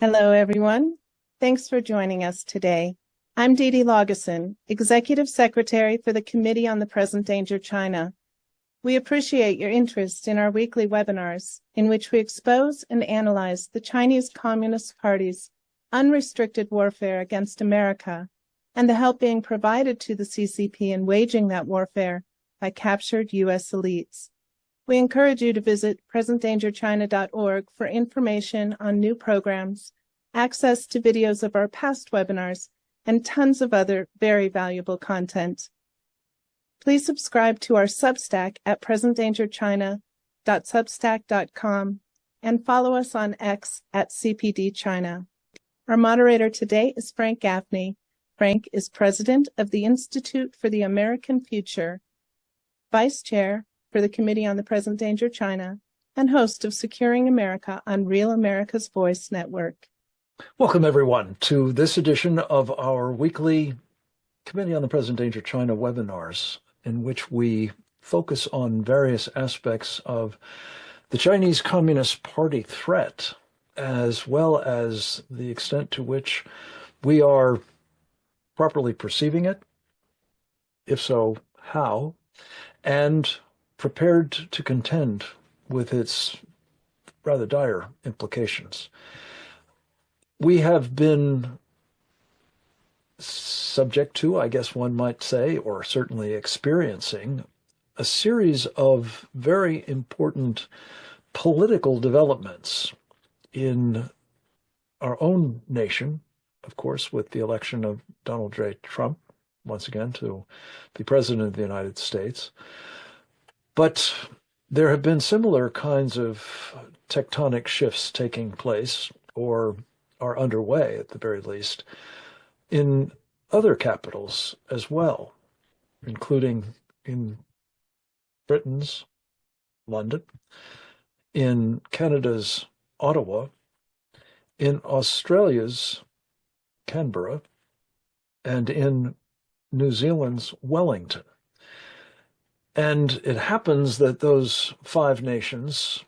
Hello, everyone. Thanks for joining us today. I'm Dee Dee Laugesen, Executive Secretary for the Committee on the Present Danger China. We appreciate your interest in our weekly webinars, in which we expose and analyze the Chinese Communist Party's unrestricted warfare against America and the help being provided to the CCP in waging that warfare by captured U.S. elites. We encourage you to visit presentdangerchina.org for information on new programs, access to videos of our past webinars, and tons of other very valuable content. Please subscribe to our Substack at presentdangerchina.substack.com and follow us on X at CPD Our moderator today is Frank Gaffney. Frank is president of the Institute for the American Future, vice chair for the Committee on the Present Danger China, and host of Securing America on Real America's Voice Network. Welcome, everyone, to this edition of our weekly Committee on the Present Danger China webinars, in which we focus on various aspects of the Chinese Communist Party threat, as well as the extent to which we are properly perceiving it, if so, how, and prepared to contend with its rather dire implications. We have been subject to, I guess one might say, or certainly experiencing, a series of very important political developments in our own nation, of course, with the election of Donald J. Trump, once again, to be president of the United States. But there have been similar kinds of tectonic shifts taking place, or are underway at the very least, in other capitals as well, including in Britain's London, in Canada's Ottawa, in Australia's Canberra, and in New Zealand's Wellington. And it happens that those five nations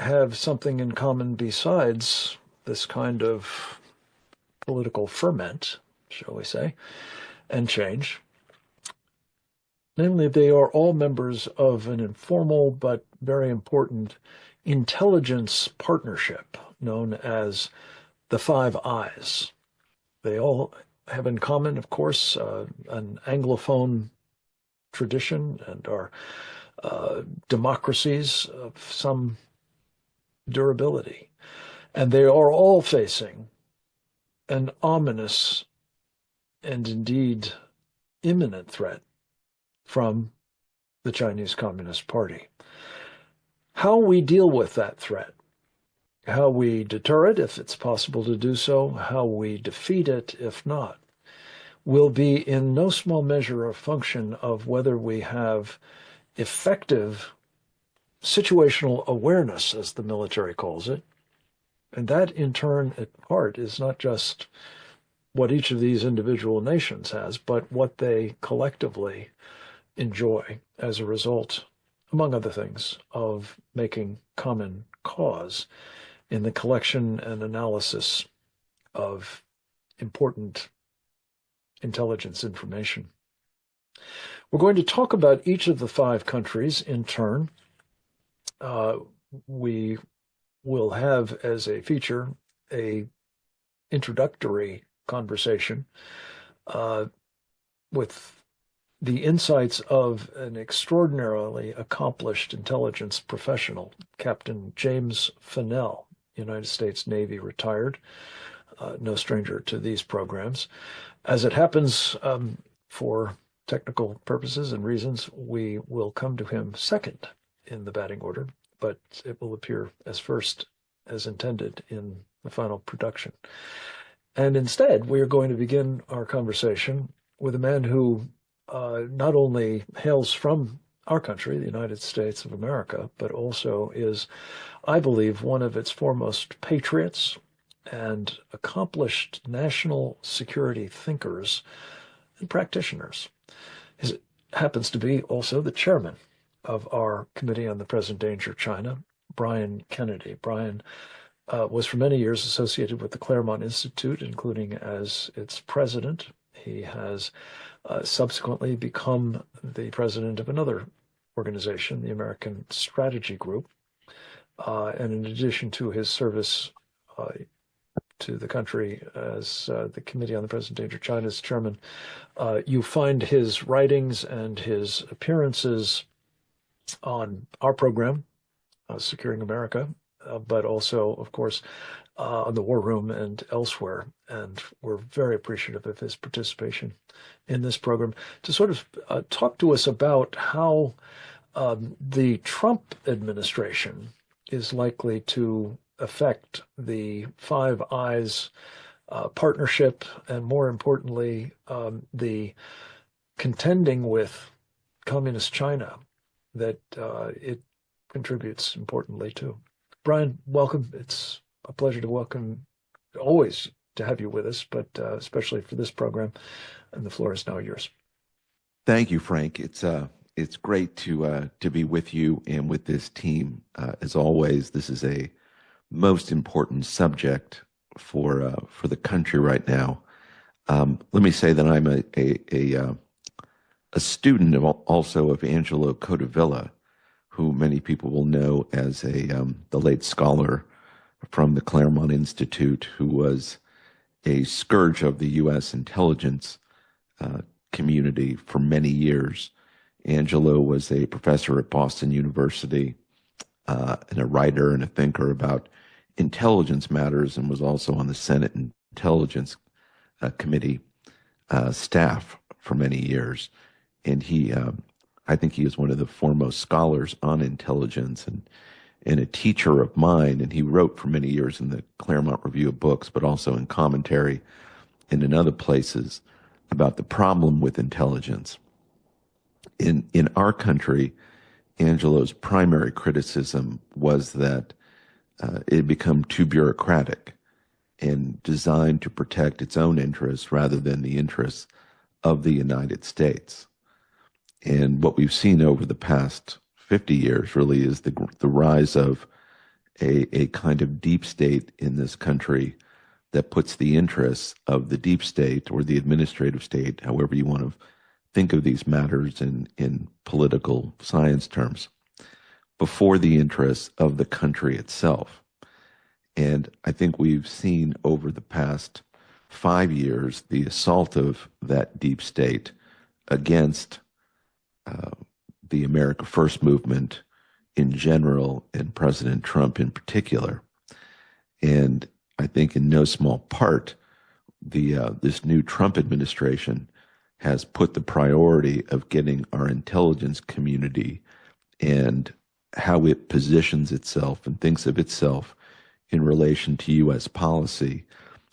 have something in common besides this kind of political ferment, shall we say, and change. Namely, they are all members of an informal but very important intelligence partnership known as the Five Eyes. They all have in common, of course, an Anglophone tradition and are democracies of some durability. And they are all facing an ominous and indeed imminent threat from the Chinese Communist Party. How we deal with that threat, how we deter it if it's possible to do so, how we defeat it if not, will be in no small measure a function of whether we have effective situational awareness, as the military calls it. And that, in turn, at heart, is not just what each of these individual nations has, but what they collectively enjoy as a result, among other things, of making common cause in the collection and analysis of important intelligence information. We're going to talk about each of the five countries in turn. We will have as a feature a introductory conversation with the insights of an extraordinarily accomplished intelligence professional, Captain James Fennell, United States Navy retired, no stranger to these programs. As it happens, for technical purposes and reasons, we will come to him second in the batting order, but it will appear as first as intended in the final production. And instead, we are going to begin our conversation with a man who not only hails from our country, the United States of America, but also is, I believe, one of its foremost patriots and accomplished national security thinkers and practitioners. He happens to be also the chairman of our Committee on the Present Danger China, Brian Kennedy. Brian, was for many years associated with the Claremont Institute, including as its president. He has subsequently become the president of another organization, the American Strategy Group. And in addition to his service to the country as the Committee on the Present Danger of China's chairman, you find his writings and his appearances on our program, Securing America, but also, of course, on the War Room and elsewhere. And we're very appreciative of his participation in this program to sort of talk to us about how the Trump administration is likely to affect the Five Eyes partnership, and more importantly, the contending with communist China that it contributes importantly to. Brian, welcome. It's a pleasure to always to have you with us, but especially for this program. And the floor is now yours. Thank you, Frank. It's great to be with you and with this team. As always, this is a most important subject for the country right now. Let me say that I'm a student also of Angelo Codevilla, who many people will know as the late scholar from the Claremont Institute, who was a scourge of the U.S. intelligence community for many years. Angelo was a professor at Boston University and a writer and a thinker about intelligence matters, and was also on the Senate Intelligence Committee staff for many years. And I think he is one of the foremost scholars on intelligence and a teacher of mine. And he wrote for many years in the Claremont Review of Books, but also in commentary and in other places about the problem with intelligence. In our country, Angelo's primary criticism was that it had become too bureaucratic and designed to protect its own interests rather than the interests of the United States. And what we've seen over the past 50 years really is the rise of a kind of deep state in this country that puts the interests of the deep state or the administrative state, however you want to think of these matters in political science terms, before the interests of the country itself. And I think we've seen over the past 5 years the assault of that deep state against the America First movement in general and President Trump in particular. And I think in no small part, this new Trump administration has put the priority of getting our intelligence community and how it positions itself and thinks of itself in relation to U.S. policy,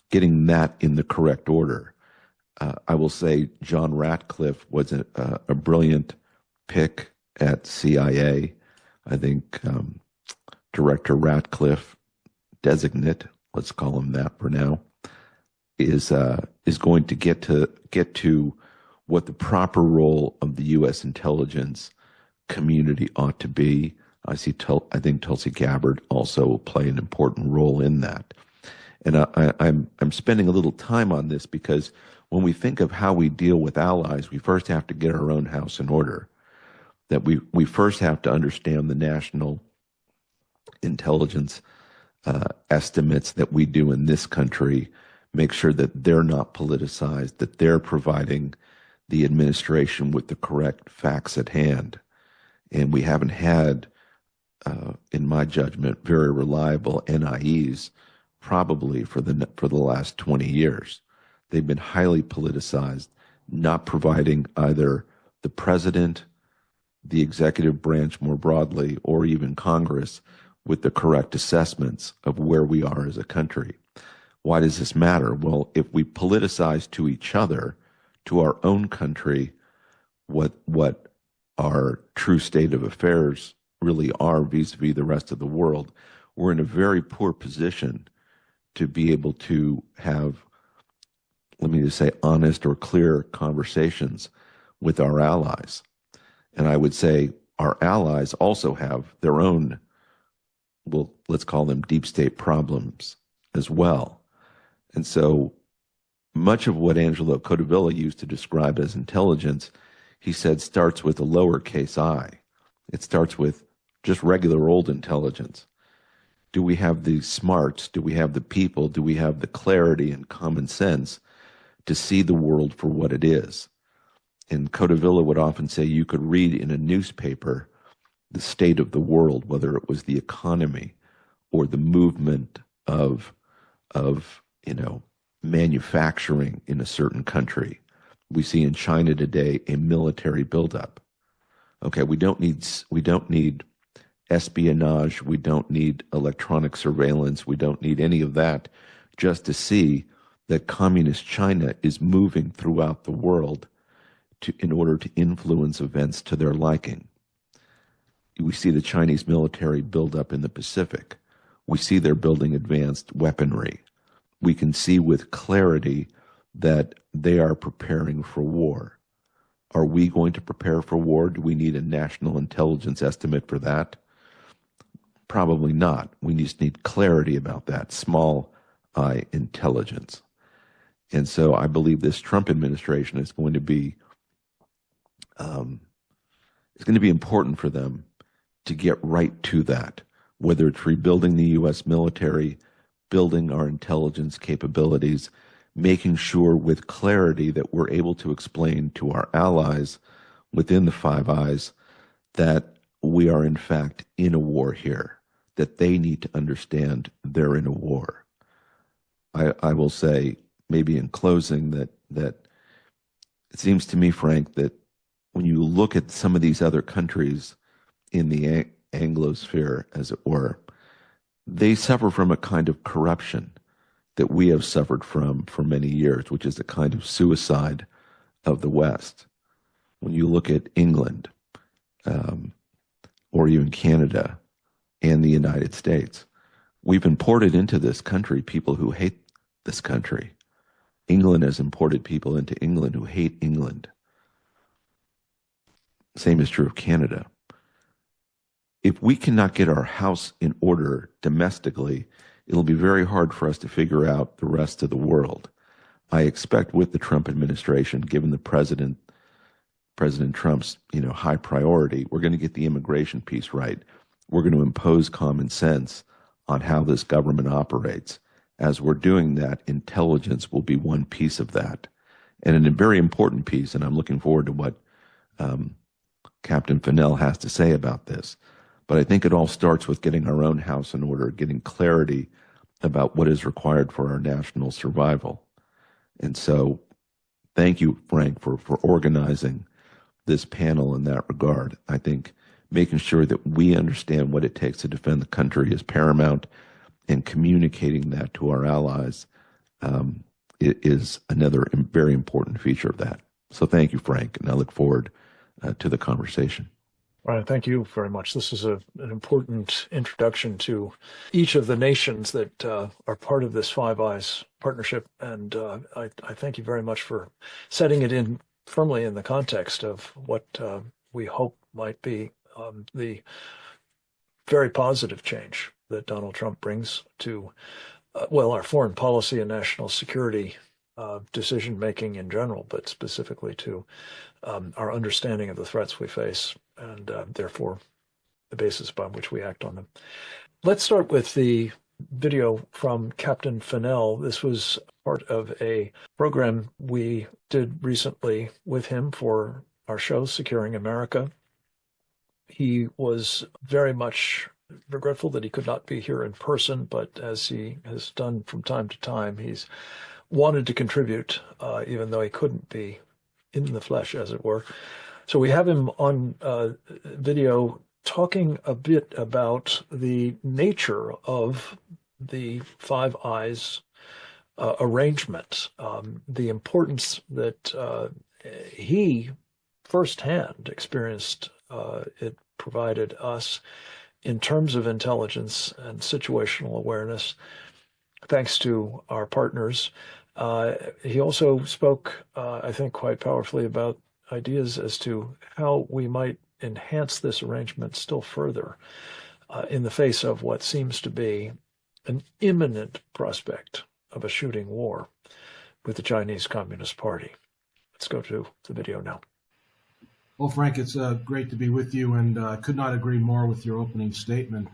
getting that in the correct order. I will say John Ratcliffe was a brilliant pick at CIA. I think Director Ratcliffe, designate, let's call him that for now, is going to get to what the proper role of the U.S. intelligence community ought to be. I think Tulsi Gabbard also will play an important role in that. And I'm spending a little time on this because when we think of how we deal with allies, we first have to get our own house in order. That we first have to understand the national intelligence estimates that we do in this country, make sure that they're not politicized, that they're providing the administration with the correct facts at hand. And we haven't had, in my judgment, very reliable NIEs probably for the last 20 years. They've been highly politicized, not providing either the president, the executive branch more broadly, or even Congress with the correct assessments of where we are as a country. Why does this matter? Well, if we politicize to each other, to our own country, what our true state of affairs really are vis-a-vis the rest of the world, we're in a very poor position to be able to have, let me just say, honest or clear conversations with our allies. And I would say our allies also have their own let's call them deep state problems as well. And so much of what Angelo Codevilla used to describe as intelligence, he said, starts with a lowercase I. It starts with just regular old intelligence. Do we have the smarts? Do we have the people? Do we have the clarity and common sense to see the world for what it is? And Codevilla would often say you could read in a newspaper the state of the world, whether it was the economy or the movement of manufacturing in a certain country. We see in China today a military buildup. Okay, we don't need espionage, we don't need electronic surveillance, we don't need any of that just to see that communist China is moving throughout the world in order to influence events to their liking. We see the Chinese military build up in the Pacific. We see they're building advanced weaponry. We can see with clarity that they are preparing for war. Are we going to prepare for war? Do we need a national intelligence estimate for that? Probably not. We just need clarity about that, small I intelligence. And so I believe this Trump administration is going to be important for them to get right to that, whether it's rebuilding the U.S. military, building our intelligence capabilities, making sure with clarity that we're able to explain to our allies within the Five Eyes that we are in fact in a war here, that they need to understand they're in a war. I will say, maybe in closing, that it seems to me, Frank, that when you look at some of these other countries in the Anglosphere, as it were, they suffer from a kind of corruption that we have suffered from for many years, which is a kind of suicide of the West. When you look at England, or even Canada and the United States, we've imported into this country people who hate this country. England has imported people into England who hate England. Same is true of Canada. If we cannot get our house in order domestically, it'll be very hard for us to figure out the rest of the world. I expect with the Trump administration, given the President Trump's high priority, we're going to get the immigration piece right. We're going to impose common sense on how this government operates. As we're doing that, intelligence will be one piece of that. And a very important piece, and I'm looking forward to what Captain Fennell has to say about this. But I think it all starts with getting our own house in order, getting clarity about what is required for our national survival. And so thank you, Frank, for organizing this panel in that regard. I think making sure that we understand what it takes to defend the country is paramount, and communicating that to our allies is another very important feature of that. So thank you, Frank, and I look forward to the conversation. All right, thank you very much. This is an important introduction to each of the nations that are part of this Five Eyes partnership, and I thank you very much for setting it in firmly in the context of what we hope might be the very positive change that Donald Trump brings to, our foreign policy and national security decision-making in general, but specifically to our understanding of the threats we face and therefore the basis by which we act on them. Let's start with the video from Captain Fennell. This was part of a program we did recently with him for our show, Securing America. He was very much regretful that he could not be here in person, but as he has done from time to time, he's wanted to contribute, even though he couldn't be in the flesh, as it were. So we have him on video talking a bit about the nature of the Five Eyes arrangement, the importance that he firsthand experienced it provided us in terms of intelligence and situational awareness, thanks to our partners. He also spoke, I think, quite powerfully about ideas as to how we might enhance this arrangement still further. in the face of what seems to be an imminent prospect of a shooting war with the Chinese Communist Party. Let's go to the video now. Well, Frank, it's great to be with you, and I could not agree more with your opening statement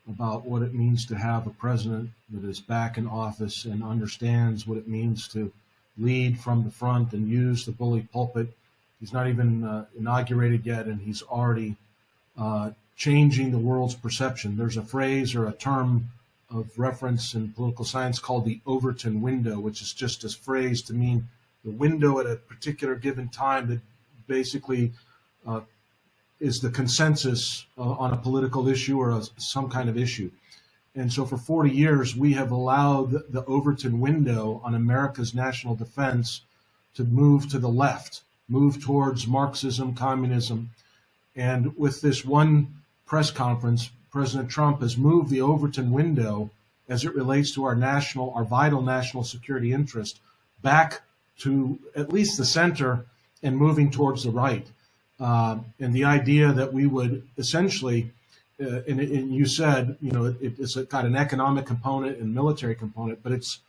about what it means to have a president that is back in office and understands what it means to lead from the front and use the bully pulpit. He's not even inaugurated yet, and he's already changing the world's perception. There's a phrase or a term of reference in political science called the Overton window, which is just a phrase to mean the window at a particular given time that basically is the consensus on a political issue or some kind of issue. And so for 40 years, we have allowed the Overton window on America's national defense to move to the left, move towards Marxism, communism. And with this one press conference, President Trump has moved the Overton window as it relates to our vital national security interest back to at least the center and moving towards the right. And the idea that we would essentially, and you said, it's got an economic component and military component, but it's,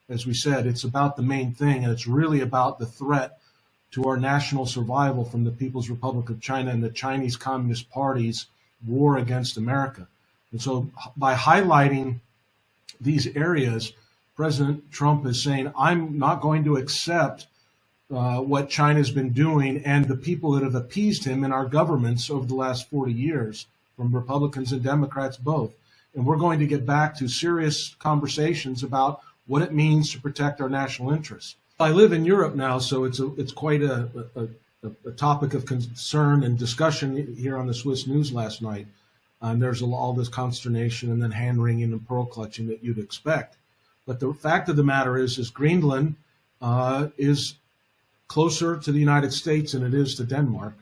as we said, it's about the main thing, and it's really about the threat to our national survival from the People's Republic of China and the Chinese Communist Party's war against America. And so by highlighting these areas, President Trump is saying, I'm not going to accept what China's been doing and the people that have appeased him in our governments over the last 40 years, from Republicans and Democrats both. And we're going to get back to serious conversations about what it means to protect our national interests. I live in Europe now, so it's quite a topic of concern and discussion here on the Swiss News last night. And there's all this consternation and then hand-wringing and pearl-clutching that you'd expect. But the fact of the matter is Greenland is closer to the United States than it is to Denmark.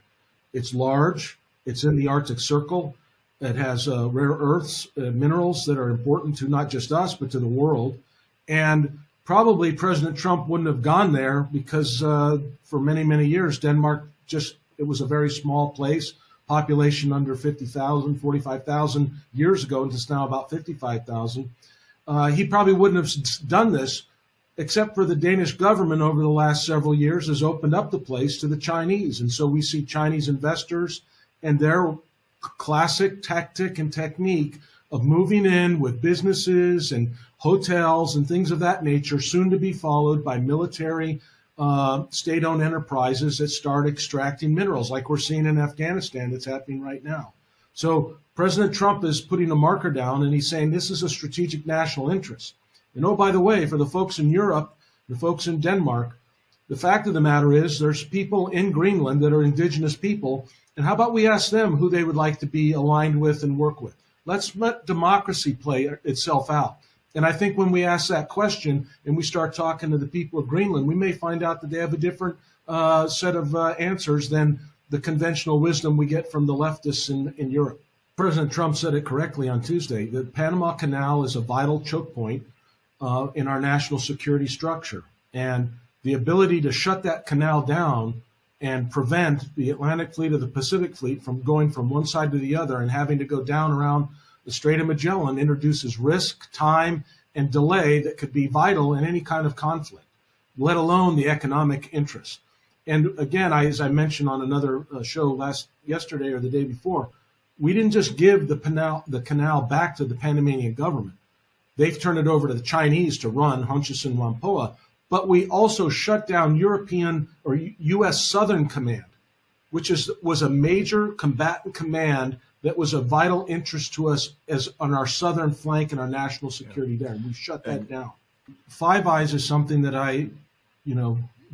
It's large. It's in the Arctic Circle. It has rare earths, minerals that are important to not just us, but to the world. And probably President Trump wouldn't have gone there because for many, many years, Denmark it was a very small place, population under 50,000, 45,000 years ago, and it's now about 55,000. He probably wouldn't have done this, except for the Danish government over the last several years has opened up the place to the Chinese. And so we see Chinese investors and their classic tactic and technique of moving in with businesses and hotels and things of that nature, soon to be followed by military state-owned enterprises that start extracting minerals like we're seeing in Afghanistan that's happening right now. So President Trump is putting a marker down and he's saying this is a strategic national interest. And oh, by the way, for the folks in Europe, the folks in Denmark, the fact of the matter is there's people in Greenland that are indigenous people. And how about we ask them who they would like to be aligned with and work with? Let's let democracy play itself out. And I think when we ask that question and we start talking to the people of Greenland, we may find out that they have a different set of answers than the conventional wisdom we get from the leftists in Europe. President Trump said it correctly on Tuesday. The Panama Canal is a vital choke point in our national security structure. And the ability to shut that canal down and prevent the Atlantic Fleet or the Pacific Fleet from going from one side to the other and having to go down around the Strait of Magellan introduces risk, time, and delay that could be vital in any kind of conflict, let alone the economic interest. And again, as I mentioned on another show yesterday or the day before, we didn't just give the canal back to the Panamanian government. They've turned it over to the Chinese to run Hutchison Whampoa, but we also shut down European or U.S. Southern Command, which was a major combatant command that was of vital interest to us as on our southern flank and our national security there. And we shut that down. Five Eyes is something that I,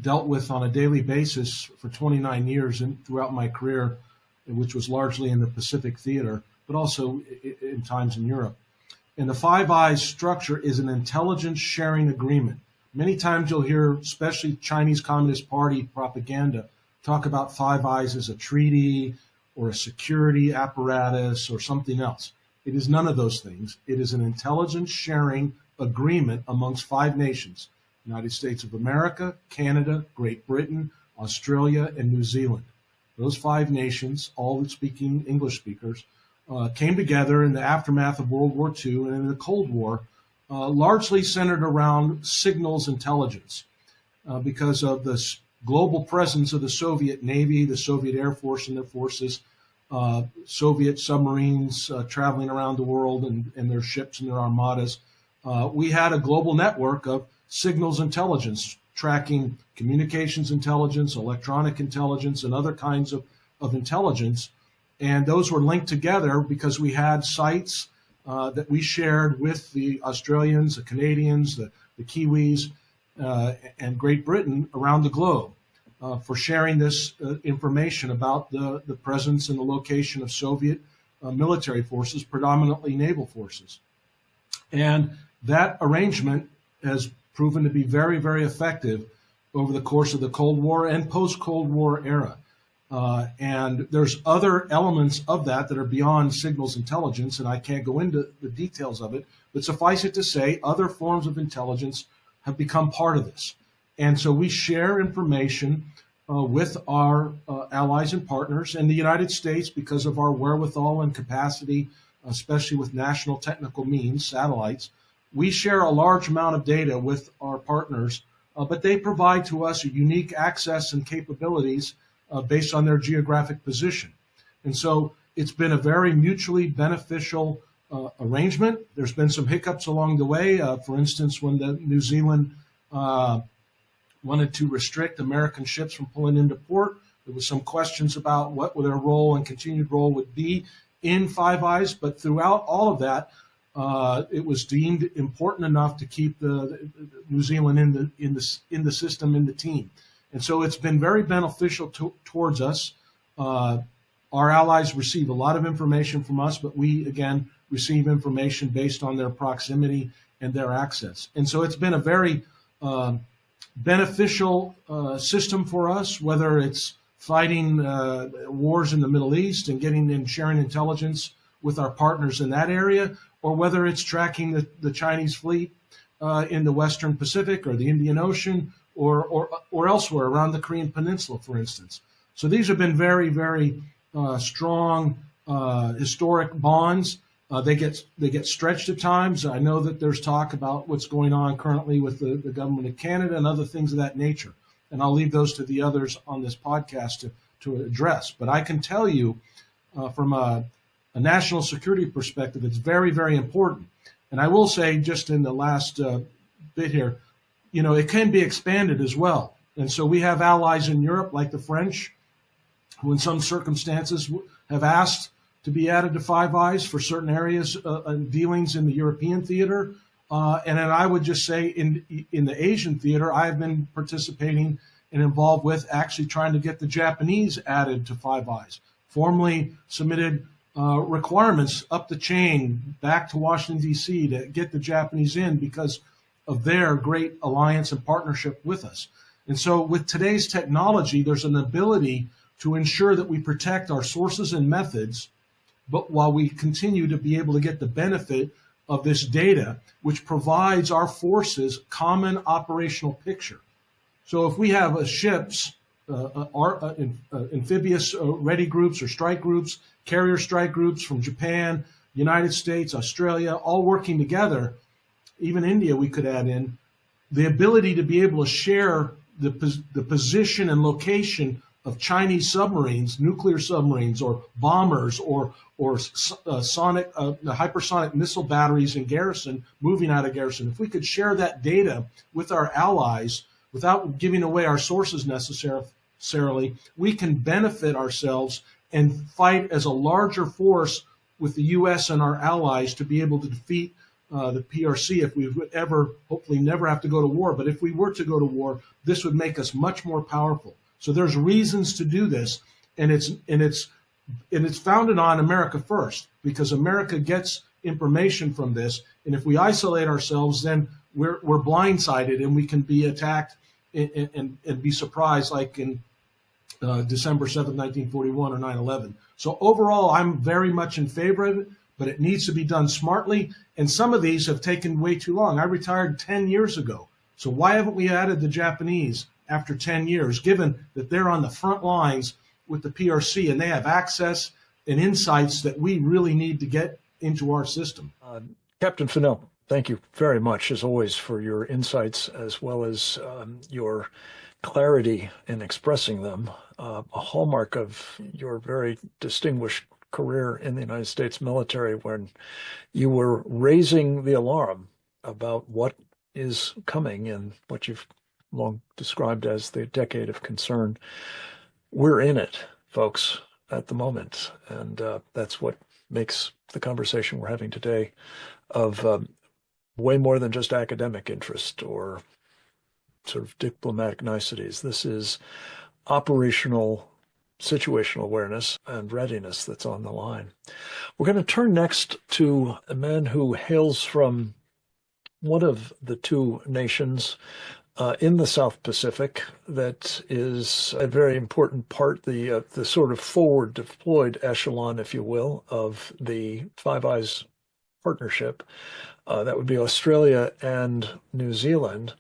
dealt with on a daily basis for 29 years and throughout my career, which was largely in the Pacific theater, but also in times in Europe. And the Five Eyes structure is an intelligence sharing agreement. Many times you'll hear, especially Chinese Communist Party propaganda, talk about Five Eyes as a treaty or a security apparatus or something else. It is none of those things. It is an intelligence sharing agreement amongst five nations: United States of America, Canada, Great Britain, Australia, and New Zealand. Those five nations, all speaking English speakers, came together in the aftermath of World War II and in the Cold War, largely centered around signals intelligence because of the global presence of the Soviet Navy, the Soviet Air Force and their forces, Soviet submarines traveling around the world and their ships and their armadas. We had a global network of signals intelligence, tracking communications intelligence, electronic intelligence, and other kinds of intelligence. And those were linked together because we had sites that we shared with the Australians, the Canadians, the Kiwis, and Great Britain around the globe for sharing this information about the presence and the location of Soviet military forces, predominantly naval forces. And that arrangement has proven to be very, very effective over the course of the Cold War and post-Cold War era. And there's other elements of that are beyond signals intelligence, and I can't go into the details of it, but suffice it to say, other forms of intelligence have become part of this. And so we share information with our allies and partners, and the United States, because of our wherewithal and capacity, especially with national technical means, satellites, we share a large amount of data with our partners, but they provide to us a unique access and capabilities based on their geographic position. And so it's been a very mutually beneficial arrangement. There's been some hiccups along the way. For instance, when the New Zealand wanted to restrict American ships from pulling into port, there was some questions about what their role and continued role would be in Five Eyes. But throughout all of that, it was deemed important enough to keep the New Zealand in the system, in the team. And so it's been very beneficial towards us. Our allies receive a lot of information from us, but we, again, receive information based on their proximity and their access. And so it's been a very beneficial system for us, whether it's fighting wars in the Middle East and getting and sharing intelligence with our partners in that area, or whether it's tracking the Chinese fleet in the Western Pacific or the Indian Ocean or elsewhere around the Korean Peninsula, for instance. So these have been very, very strong historic bonds. They get stretched at times. I know that there's talk about what's going on currently with the government of Canada and other things of that nature. And I'll leave those to the others on this podcast to address. But I can tell you from a national security perspective, it's very, very important. And I will say, just in the last bit here, it can be expanded as well. And so we have allies in Europe, like the French, who in some circumstances have asked to be added to Five Eyes for certain areas and dealings in the European theater. And then I would just say in the Asian theater, I've been participating and involved with actually trying to get the Japanese added to Five Eyes, formally submitted requirements up the chain back to Washington, D.C. to get the Japanese in because of their great alliance and partnership with us. And so with today's technology, there's an ability to ensure that we protect our sources and methods, but while we continue to be able to get the benefit of this data, which provides our forces common operational picture. So if we have ships, amphibious ready groups or strike groups, carrier strike groups from Japan, United States, Australia, all working together, even India we could add in, the ability to be able to share the position and location of Chinese submarines, nuclear submarines, or bombers, or hypersonic missile batteries in garrison, moving out of garrison. If we could share that data with our allies without giving away our sources necessarily, we can benefit ourselves and fight as a larger force with the U.S. and our allies to be able to defeat the PRC if we would ever, hopefully never have to go to war. But if we were to go to war, this would make us much more powerful. So there's reasons to do this, and it's founded on America first, because America gets information from this, and if we isolate ourselves, then we're blindsided and we can be attacked and be surprised, like in December 7th, 1941 or 9/11. So overall, I'm very much in favor of it, but it needs to be done smartly, and some of these have taken way too long. I retired 10 years ago, so why haven't we added the Japanese after 10 years, given that they're on the front lines with the PRC and they have access and insights that we really need to get into our system. Captain Fennell, thank you very much, as always, for your insights as well as your clarity in expressing them, a hallmark of your very distinguished career in the United States military, when you were raising the alarm about what is coming in what you've long described as the decade of concern. We're in it, folks, at the moment, and that's what makes the conversation we're having today of way more than just academic interest or sort of diplomatic niceties. This is operational situational awareness and readiness that's on the line. We're going to turn next to a man who hails from one of the two nations in the South Pacific that is a very important part, the sort of forward deployed echelon, if you will, of the Five Eyes partnership. That would be Australia and New Zealand.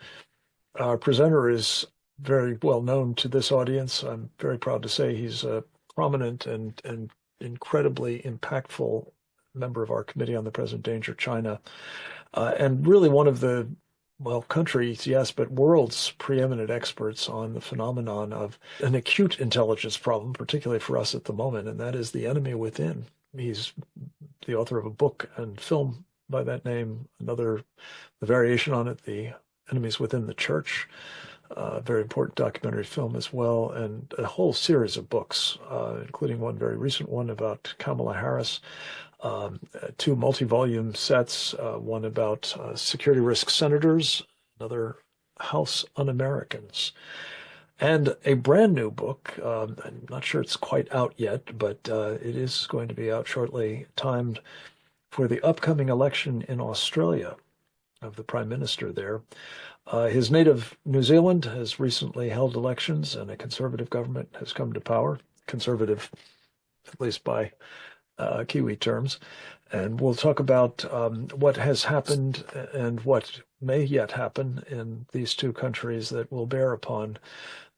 Our presenter is very well known to this audience. I'm very proud to say he's a prominent and incredibly impactful member of our Committee on the Present Danger, China, and really one of the, well, countries, yes, but world's preeminent experts on the phenomenon of an acute intelligence problem, particularly for us at the moment, and that is the enemy within. He's the author of a book and film by that name, the variation on it, The Enemies Within the Church, a very important documentary film as well, and a whole series of books, including one very recent one about Kamala Harris, two multi-volume sets, one about security risk senators, another House Un-Americans, and a brand new book. I'm not sure it's quite out yet, but it is going to be out shortly, timed for the upcoming election in Australia of the Prime Minister there. His native New Zealand has recently held elections, and a conservative government has come to power, conservative at least by Kiwi terms. And we'll talk about what has happened and what may yet happen in these two countries that will bear upon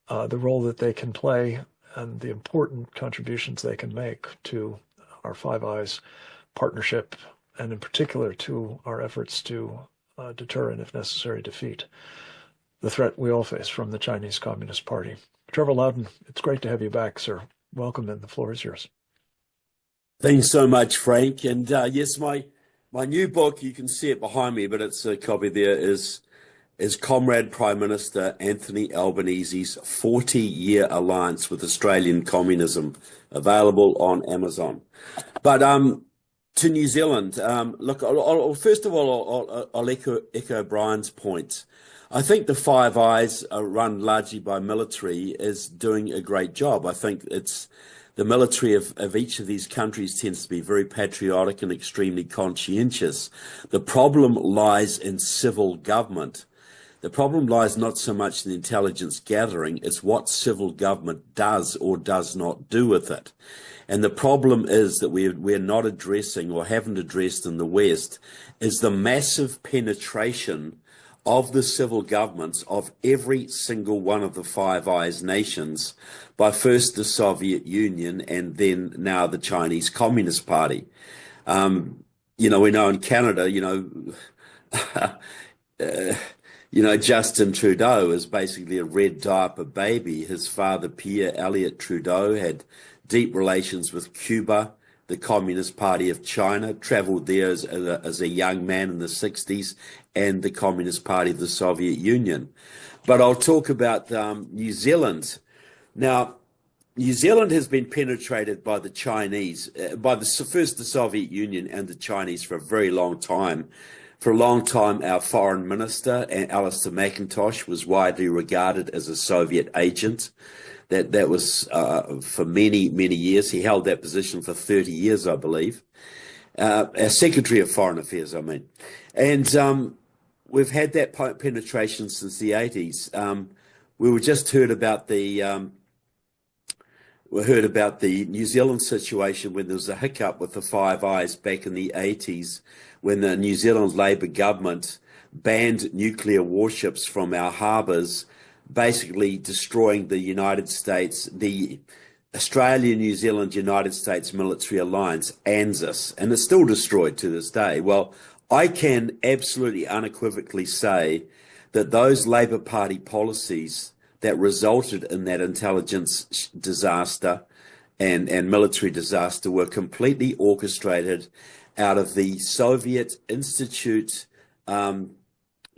the role that they can play and the important contributions they can make to our Five Eyes partnership, and in particular to our efforts to deter and, if necessary, defeat the threat we all face from the Chinese Communist Party. Trevor Loudon, it's great to have you back, sir. Welcome, and the floor is yours. Thanks so much, Frank. And yes, my new book, you can see it behind me, but it's a copy there, is Comrade Prime Minister Anthony Albanese's 40-year alliance with Australian communism, available on Amazon. But to New Zealand, look, first of all, I'll echo Brian's point. I think the Five Eyes, run largely by military, is doing a great job. I think it's the military of each of these countries tends to be very patriotic and extremely conscientious. The problem lies in civil government. The problem lies not so much in the intelligence gathering, it's what civil government does or does not do with it. And the problem is that we're not addressing, or haven't addressed in the West, is the massive penetration of the civil governments of every single one of the Five Eyes nations by first the Soviet Union and then now the Chinese Communist Party. We know in Canada, Justin Trudeau is basically a red diaper baby. His father, Pierre Elliott Trudeau, had deep relations with Cuba, the Communist Party of China, traveled there as a young man in the 60s, and the Communist Party of the Soviet Union. But I'll talk about New Zealand. Now, New Zealand has been penetrated by the Chinese, first the Soviet Union and the Chinese for a very long time. For a long time, our foreign minister, Alistair McIntosh, was widely regarded as a Soviet agent. That was for many, many years. He held that position for 30 years, I believe. As Secretary of Foreign Affairs, I mean. And we've had that penetration since the 80s. We just heard about the New Zealand situation when there was a hiccup with the Five Eyes back in the 80s, when the New Zealand Labour government banned nuclear warships from our harbours, basically destroying the United States, the Australia, New Zealand, United States military alliance, ANZUS, and it's still destroyed to this day. Well, I can absolutely unequivocally say that those Labour Party policies that resulted in that intelligence disaster and military disaster were completely orchestrated out of the Soviet Institute, the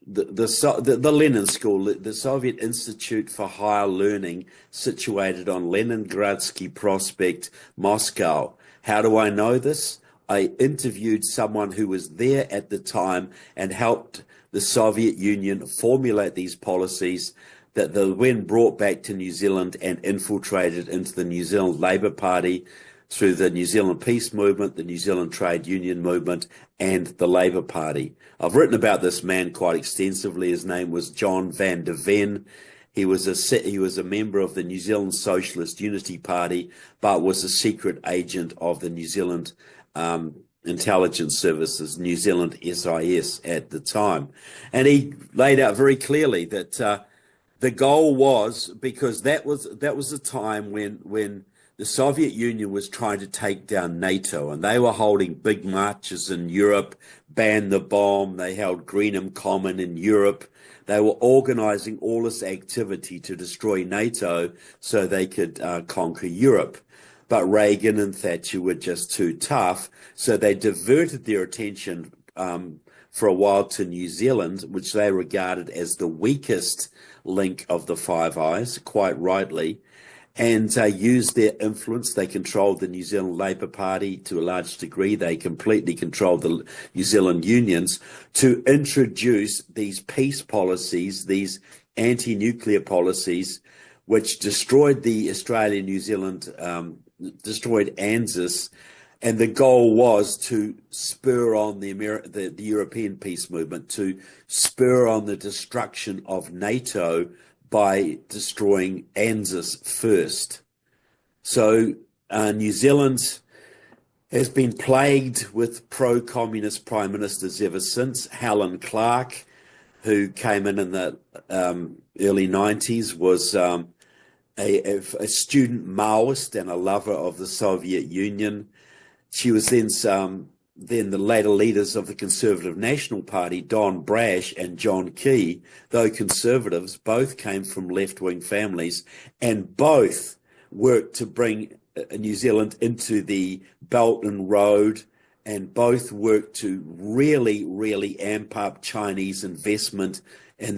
Lenin School, the Soviet Institute for Higher Learning, situated on Leningradsky Prospect, Moscow. How do I know this? I interviewed someone who was there at the time and helped the Soviet Union formulate these policies that they then brought back to New Zealand and infiltrated into the New Zealand Labour Party through the New Zealand Peace Movement, the New Zealand Trade Union Movement, and the Labour Party. I've written about this man quite extensively. His name was John van der Ven. He was a member of the New Zealand Socialist Unity Party, but was a secret agent of the New Zealand Intelligence Services, New Zealand SIS at the time. And he laid out very clearly that the goal was, because that was the time when the Soviet Union was trying to take down NATO, and they were holding big marches in Europe, ban the bomb. They held Greenham Common in Europe. They were organizing all this activity to destroy NATO so they could conquer Europe. But Reagan and Thatcher were just too tough, so they diverted their attention for a while to New Zealand, which they regarded as the weakest link of the Five Eyes, quite rightly, and used their influence. They controlled the New Zealand Labour Party to a large degree. They completely controlled the New Zealand unions to introduce these peace policies, these anti-nuclear policies, which destroyed the Australia-New Zealand, destroyed ANZUS, and the goal was to spur on the European peace movement, to spur on the destruction of NATO by destroying ANZUS first. So New Zealand has been plagued with pro-communist prime ministers ever since. Helen Clark, who came in the early 90s, was a student Maoist and a lover of the Soviet Union. She was then the later leaders of the Conservative National Party, Don Brash and John Key, though conservatives, both came from left-wing families, and both worked to bring New Zealand into the Belt and Road, and both worked to really, really amp up Chinese investment in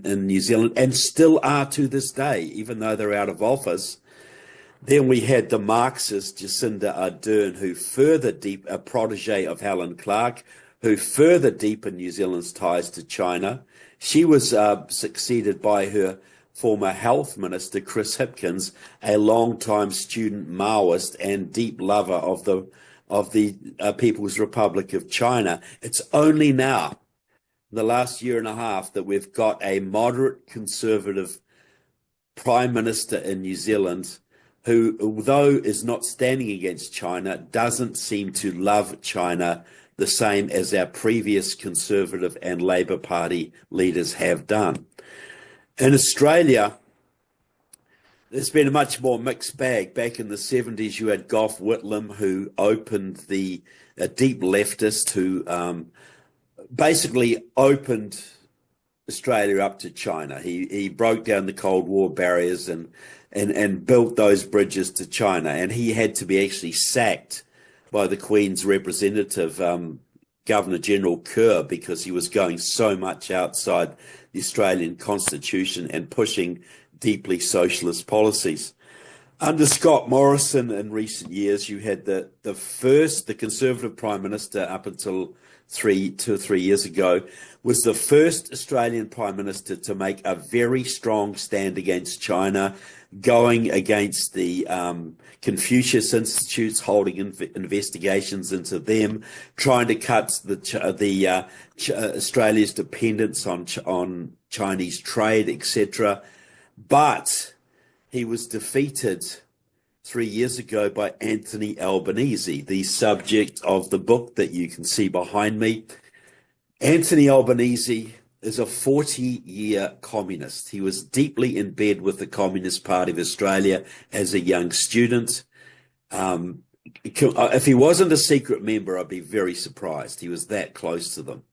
New Zealand, and still are to this day, even though they're out of office. Then we had the Marxist Jacinda Ardern, who a protege of Helen Clark, who further deepened New Zealand's ties to China. She was succeeded by her former health minister, Chris Hipkins, a long-time student Maoist and deep lover of the People's Republic of China. It's only now, in the last year and a half, that we've got a moderate conservative prime minister in New Zealand who, although is not standing against China, doesn't seem to love China the same as our previous Conservative and Labour Party leaders have done. In Australia, there's been a much more mixed bag. Back in the 70s, you had Gough Whitlam, who opened a deep leftist who basically opened Australia up to China. He broke down the Cold War barriers and built those bridges to China. And he had to be actually sacked by the Queen's representative, Governor General Kerr, because he was going so much outside the Australian Constitution and pushing deeply socialist policies. Under Scott Morrison in recent years, you had the Conservative Prime Minister up until 2 or 3 years ago, was the first Australian Prime Minister to make a very strong stand against China, going against the Confucius Institutes, holding investigations into them, trying to cut Australia's dependence on Chinese trade, etc. But he was defeated 3 years ago by Anthony Albanese, the subject of the book that you can see behind me. Anthony Albanese is a 40-year communist. He was deeply in bed with the Communist Party of Australia as a young student. If he wasn't a secret member, I'd be very surprised. He was that close to them,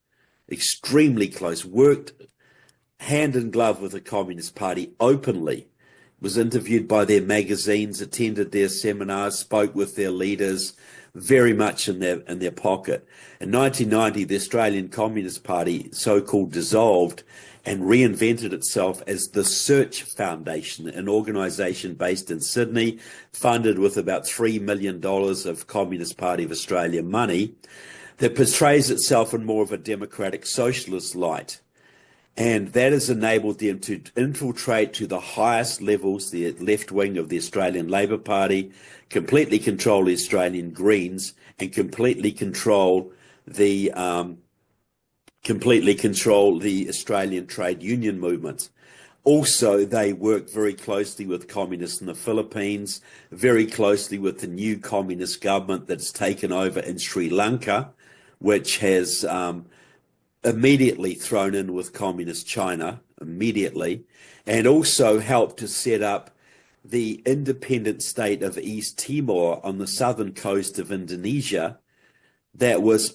extremely close, worked hand in glove with the Communist Party openly, was interviewed by their magazines, attended their seminars, spoke with their leaders, very much in their pocket. In 1990, the Australian Communist Party so-called dissolved and reinvented itself as the Search Foundation, an organisation based in Sydney, funded with about $3 million of Communist Party of Australia money, that portrays itself in more of a democratic socialist light. And that has enabled them to infiltrate to the highest levels, the left wing of the Australian Labor Party, completely control the Australian Greens, and completely control the Australian trade union movement. Also, they work very closely with communists in the Philippines, very closely with the new communist government that's taken over in Sri Lanka, which has immediately thrown in with communist China, immediately, and also helped to set up the independent state of East Timor on the southern coast of Indonesia that was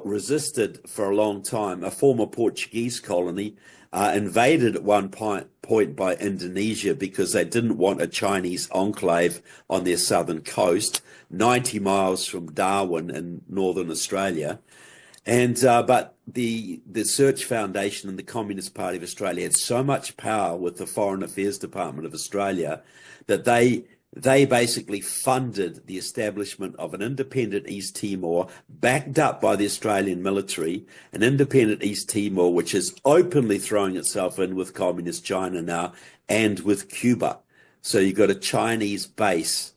resisted for a long time, a former Portuguese colony, invaded at one point by Indonesia because they didn't want a Chinese enclave on their southern coast, 90 miles from Darwin in northern Australia. And but the Search Foundation and the Communist Party of Australia had so much power with the Foreign Affairs Department of Australia that they basically funded the establishment of an independent East Timor, backed up by the Australian military, an independent East Timor, which is openly throwing itself in with communist China now and with Cuba. So you've got a Chinese base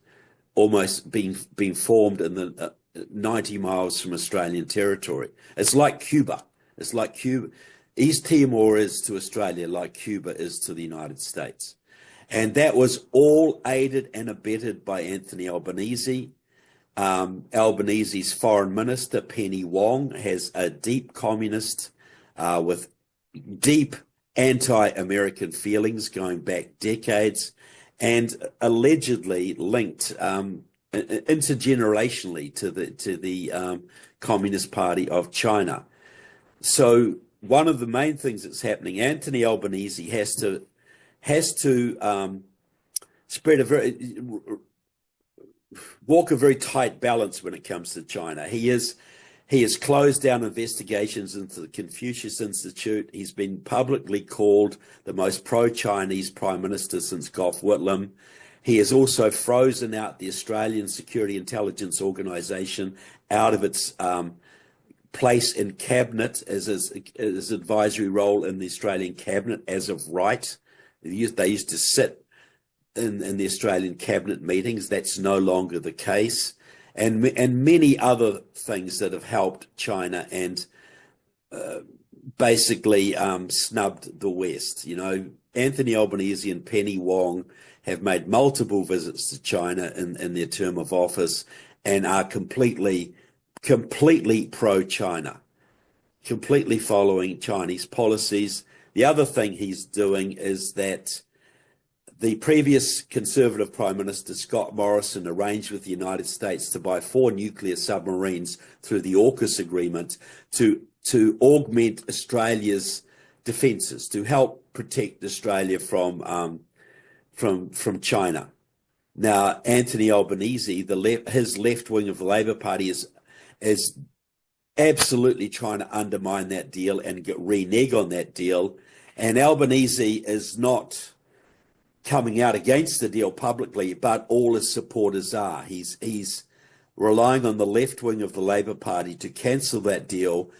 almost being formed in the 90 miles from Australian territory. It's like Cuba. It's like Cuba. East Timor is to Australia like Cuba is to the United States. And that was all aided and abetted by Anthony Albanese. Albanese's foreign minister, Penny Wong, has a deep communist with deep anti-American feelings going back decades, and allegedly linked intergenerationally to the Communist Party of China. So one of the main things that's happening, Anthony Albanese has to walk a very tight balance when it comes to China. He has closed down investigations into the Confucius Institute. He's been publicly called the most pro-Chinese prime minister since Gough Whitlam. He has also frozen out the Australian Security Intelligence Organisation out of its place in cabinet as his advisory role in the Australian cabinet as of right. They used to sit in the Australian cabinet meetings. That's no longer the case. And many other things that have helped China and basically snubbed the West. You know, Anthony Albanese and Penny Wong have made multiple visits to China in their term of office and are completely pro-China, completely following Chinese policies. The other thing he's doing is that the previous Conservative Prime Minister, Scott Morrison, arranged with the United States to buy 4 nuclear submarines through the AUKUS agreement to augment Australia's defences, to help protect Australia from China. Now, Anthony Albanese, his left wing of the Labor Party, is absolutely trying to undermine that deal and renege on that deal. And Albanese is not coming out against the deal publicly, but all his supporters are. He's relying on the left wing of the Labor Party to cancel that deal,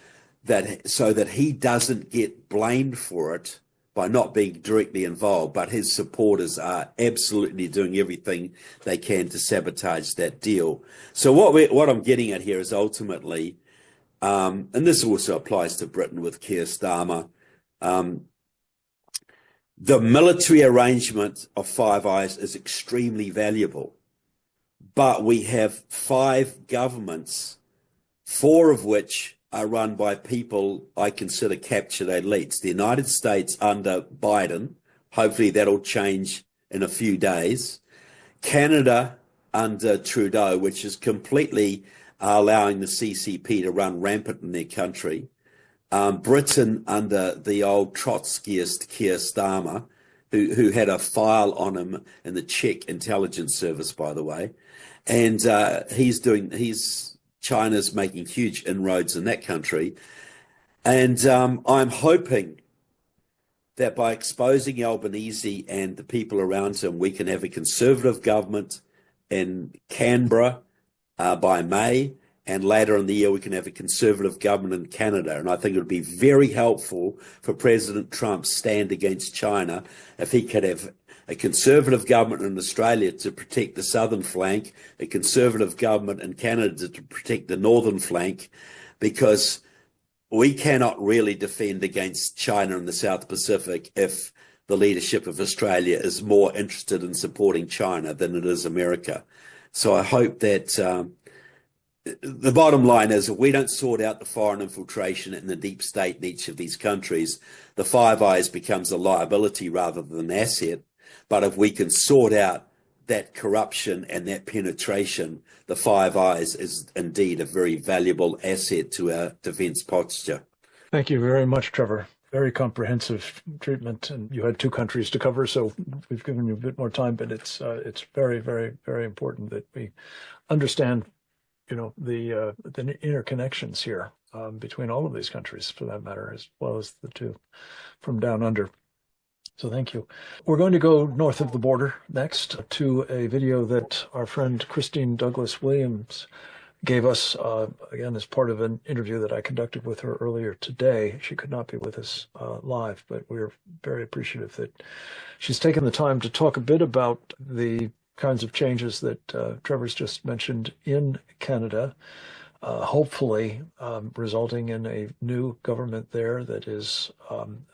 so that he doesn't get blamed for it by not being directly involved, but his supporters are absolutely doing everything they can to sabotage that deal. So what I'm getting at here is ultimately, and this also applies to Britain with Keir Starmer, the military arrangement of Five Eyes is extremely valuable, but we have 5 governments, 4 of which are run by people I consider captured elites. The United States under Biden, hopefully that'll change in a few days. Canada under Trudeau, which is completely allowing the CCP to run rampant in their country. Britain under the old Trotskyist Keir Starmer, who had a file on him in the Czech intelligence service, by the way. And China's making huge inroads in that country. And I'm hoping that by exposing Albanese and the people around him, we can have a conservative government in Canberra by May, and later in the year we can have a conservative government in Canada. And I think it would be very helpful for President Trump's stand against China if he could have a conservative government in Australia to protect the southern flank, a conservative government in Canada to protect the northern flank, because we cannot really defend against China in the South Pacific if the leadership of Australia is more interested in supporting China than it is America. So I hope that the bottom line is, if we don't sort out the foreign infiltration and the deep state in each of these countries, the Five Eyes becomes a liability rather than an asset. But if we can sort out that corruption and that penetration, the Five Eyes is indeed a very valuable asset to our defense posture. Thank you very much, Trevor. Very comprehensive treatment, and you had two countries to cover, so we've given you a bit more time, but it's very, very, very important that we understand, the interconnections here between all of these countries, for that matter, as well as the two from down under. So thank you. We're going to go north of the border next to a video that our friend Christine Douglas Williams gave us, again, as part of an interview that I conducted with her earlier today. She could not be with us live, but we're very appreciative that she's taken the time to talk a bit about the kinds of changes that Trevor's just mentioned in Canada, hopefully resulting in a new government there that is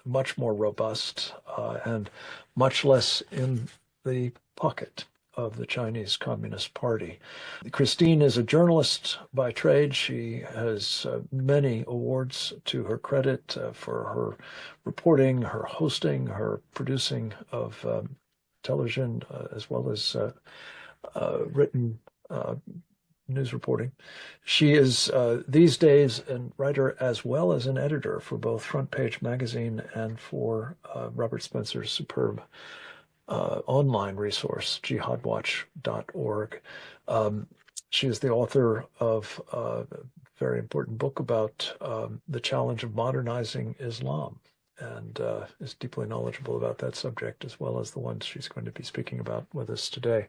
much more robust and much less in the pocket of the Chinese Communist Party. Christine is a journalist by trade. She has many awards to her credit for her reporting, her hosting, her producing of television, as well as written news reporting. She is these days a writer as well as an editor for both Front Page Magazine and for Robert Spencer's superb online resource, jihadwatch.org. She is the author of a very important book about the challenge of modernizing Islam, and is deeply knowledgeable about that subject, as well as the ones she's going to be speaking about with us today.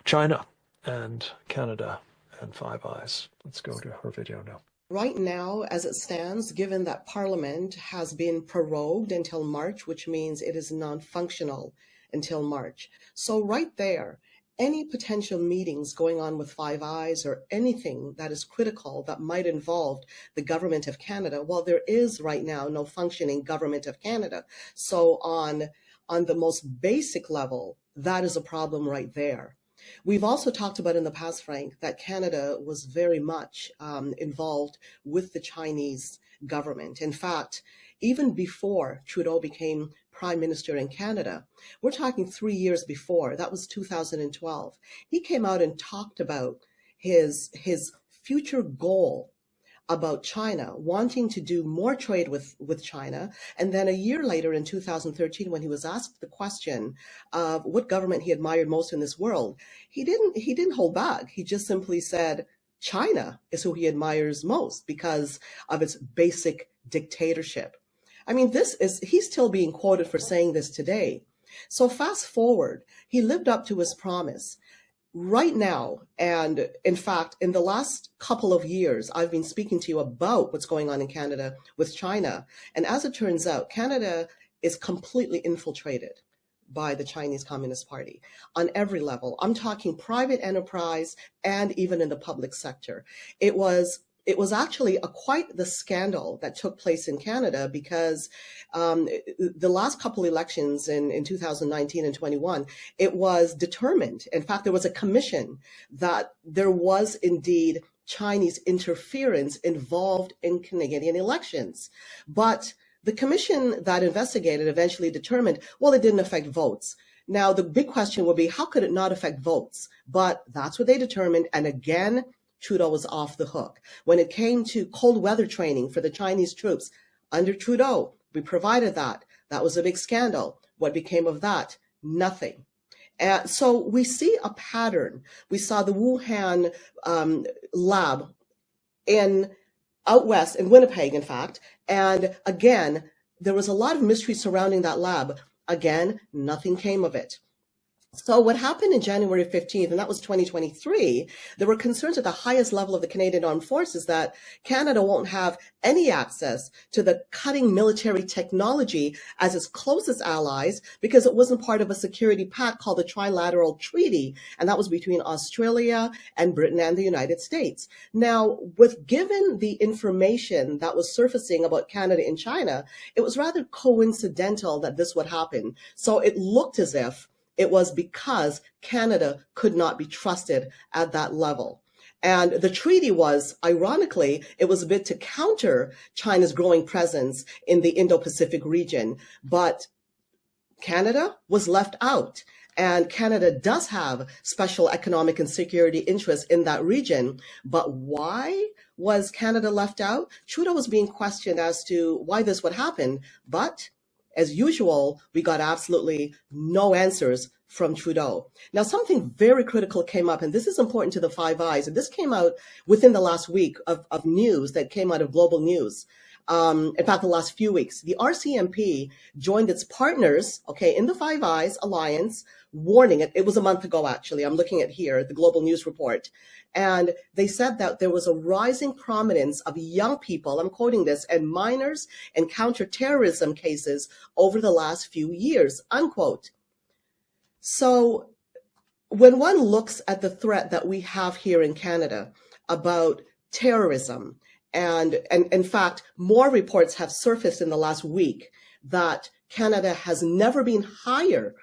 China and Canada and Five Eyes. Let's go to her video now. Right now, as it stands, given that Parliament has been prorogued until March, which means it is non-functional until March. So right there, any potential meetings going on with Five Eyes or anything that is critical that might involve the government of Canada, well, there is right now no functioning government of Canada. So on the most basic level, that is a problem right there. We've also talked about in the past, Frank, that Canada was very much involved with the Chinese government. In fact, even before Trudeau became Prime Minister in Canada, we're talking 3 years before, that was 2012, he came out and talked about his future goal about China, wanting to do more trade with China. And then a year later in 2013, when he was asked the question of what government he admired most in this world, he didn't hold back. He just simply said China is who he admires most because of its basic dictatorship. I mean, he's still being quoted for saying this today. So fast forward, he lived up to his promise. Right now, and in fact, in the last couple of years, I've been speaking to you about what's going on in Canada with China. And as it turns out, Canada is completely infiltrated by the Chinese Communist Party on every level. I'm talking private enterprise and even in the public sector. It was actually quite the scandal that took place in Canada because the last couple elections in 2019 and 21, it was determined. In fact, there was a commission that there was indeed Chinese interference involved in Canadian elections. But the commission that investigated eventually determined, well, it didn't affect votes. Now, the big question would be, how could it not affect votes? But that's what they determined. And again, Trudeau was off the hook. When it came to cold weather training for the Chinese troops under Trudeau, we provided that. That was a big scandal. What became of that? Nothing. And so we see a pattern. We saw the Wuhan lab out west, in Winnipeg, in fact. And again, there was a lot of mystery surrounding that lab. Again, nothing came of it. So what happened in January 15th, and that was 2023, there were concerns at the highest level of the Canadian Armed Forces that Canada won't have any access to the cutting military technology as its closest allies because it wasn't part of a security pact called the Trilateral Treaty, and that was between Australia and Britain and the United States. Now, given the information that was surfacing about Canada and China, it was rather coincidental that this would happen. So it looked as if it was because Canada could not be trusted at that level. And the treaty was, ironically, it was a bit to counter China's growing presence in the Indo-Pacific region. But Canada was left out. And Canada does have special economic and security interests in that region. But why was Canada left out? Trudeau was being questioned as to why this would happen. But as usual, we got absolutely no answers from Trudeau. Now, something very critical came up, and this is important to the Five Eyes, and this came out within the last week of news that came out of global news. In fact, the last few weeks, the RCMP joined its partners, in the Five Eyes Alliance, warning it. It was a month ago, actually. I'm looking at here, the Global News Report. And they said that there was a rising prominence of young people, I'm quoting this, and minors in counterterrorism cases over the last few years, unquote. So when one looks at the threat that we have here in Canada about terrorism, and in fact, more reports have surfaced in the last week that Canada has never been higher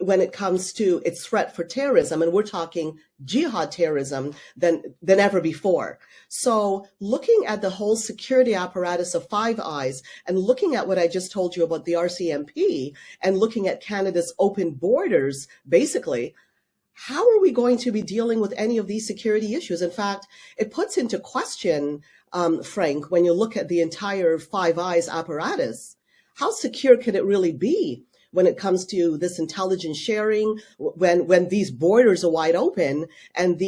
when it comes to its threat for terrorism, and we're talking jihad terrorism than ever before. So looking at the whole security apparatus of Five Eyes and looking at what I just told you about the RCMP and looking at Canada's open borders, basically, how are we going to be dealing with any of these security issues? In fact, it puts into question, Frank, when you look at the entire Five Eyes apparatus, how secure can it really be when it comes to this intelligence sharing, when these borders are wide open and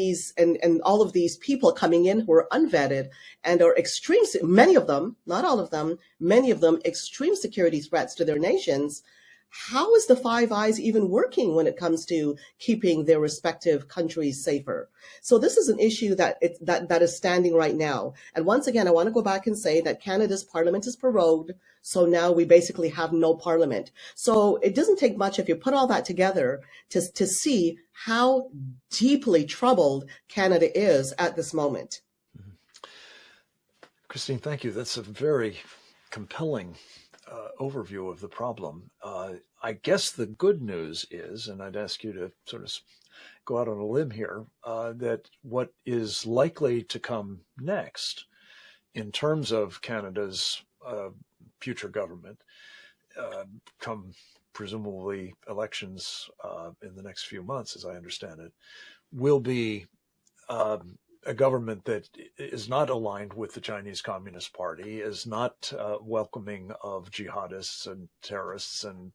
all of these people coming in who are unvetted and are extreme, many of them, not all of them, many of them extreme security threats to their nations? How is the Five Eyes even working when it comes to keeping their respective countries safer? So this is an issue that is standing right now. And once again, I want to go back and say that Canada's parliament is prorogued. So now we basically have no parliament. So it doesn't take much if you put all that together to see how deeply troubled Canada is at this moment. Christine, thank you. That's a very compelling overview of the problem. I guess the good news is, and I'd ask you to sort of go out on a limb here, that what is likely to come next in terms of Canada's future government, come presumably elections in the next few months, as I understand it, will be a government that is not aligned with the Chinese Communist Party, is not welcoming of jihadists and terrorists and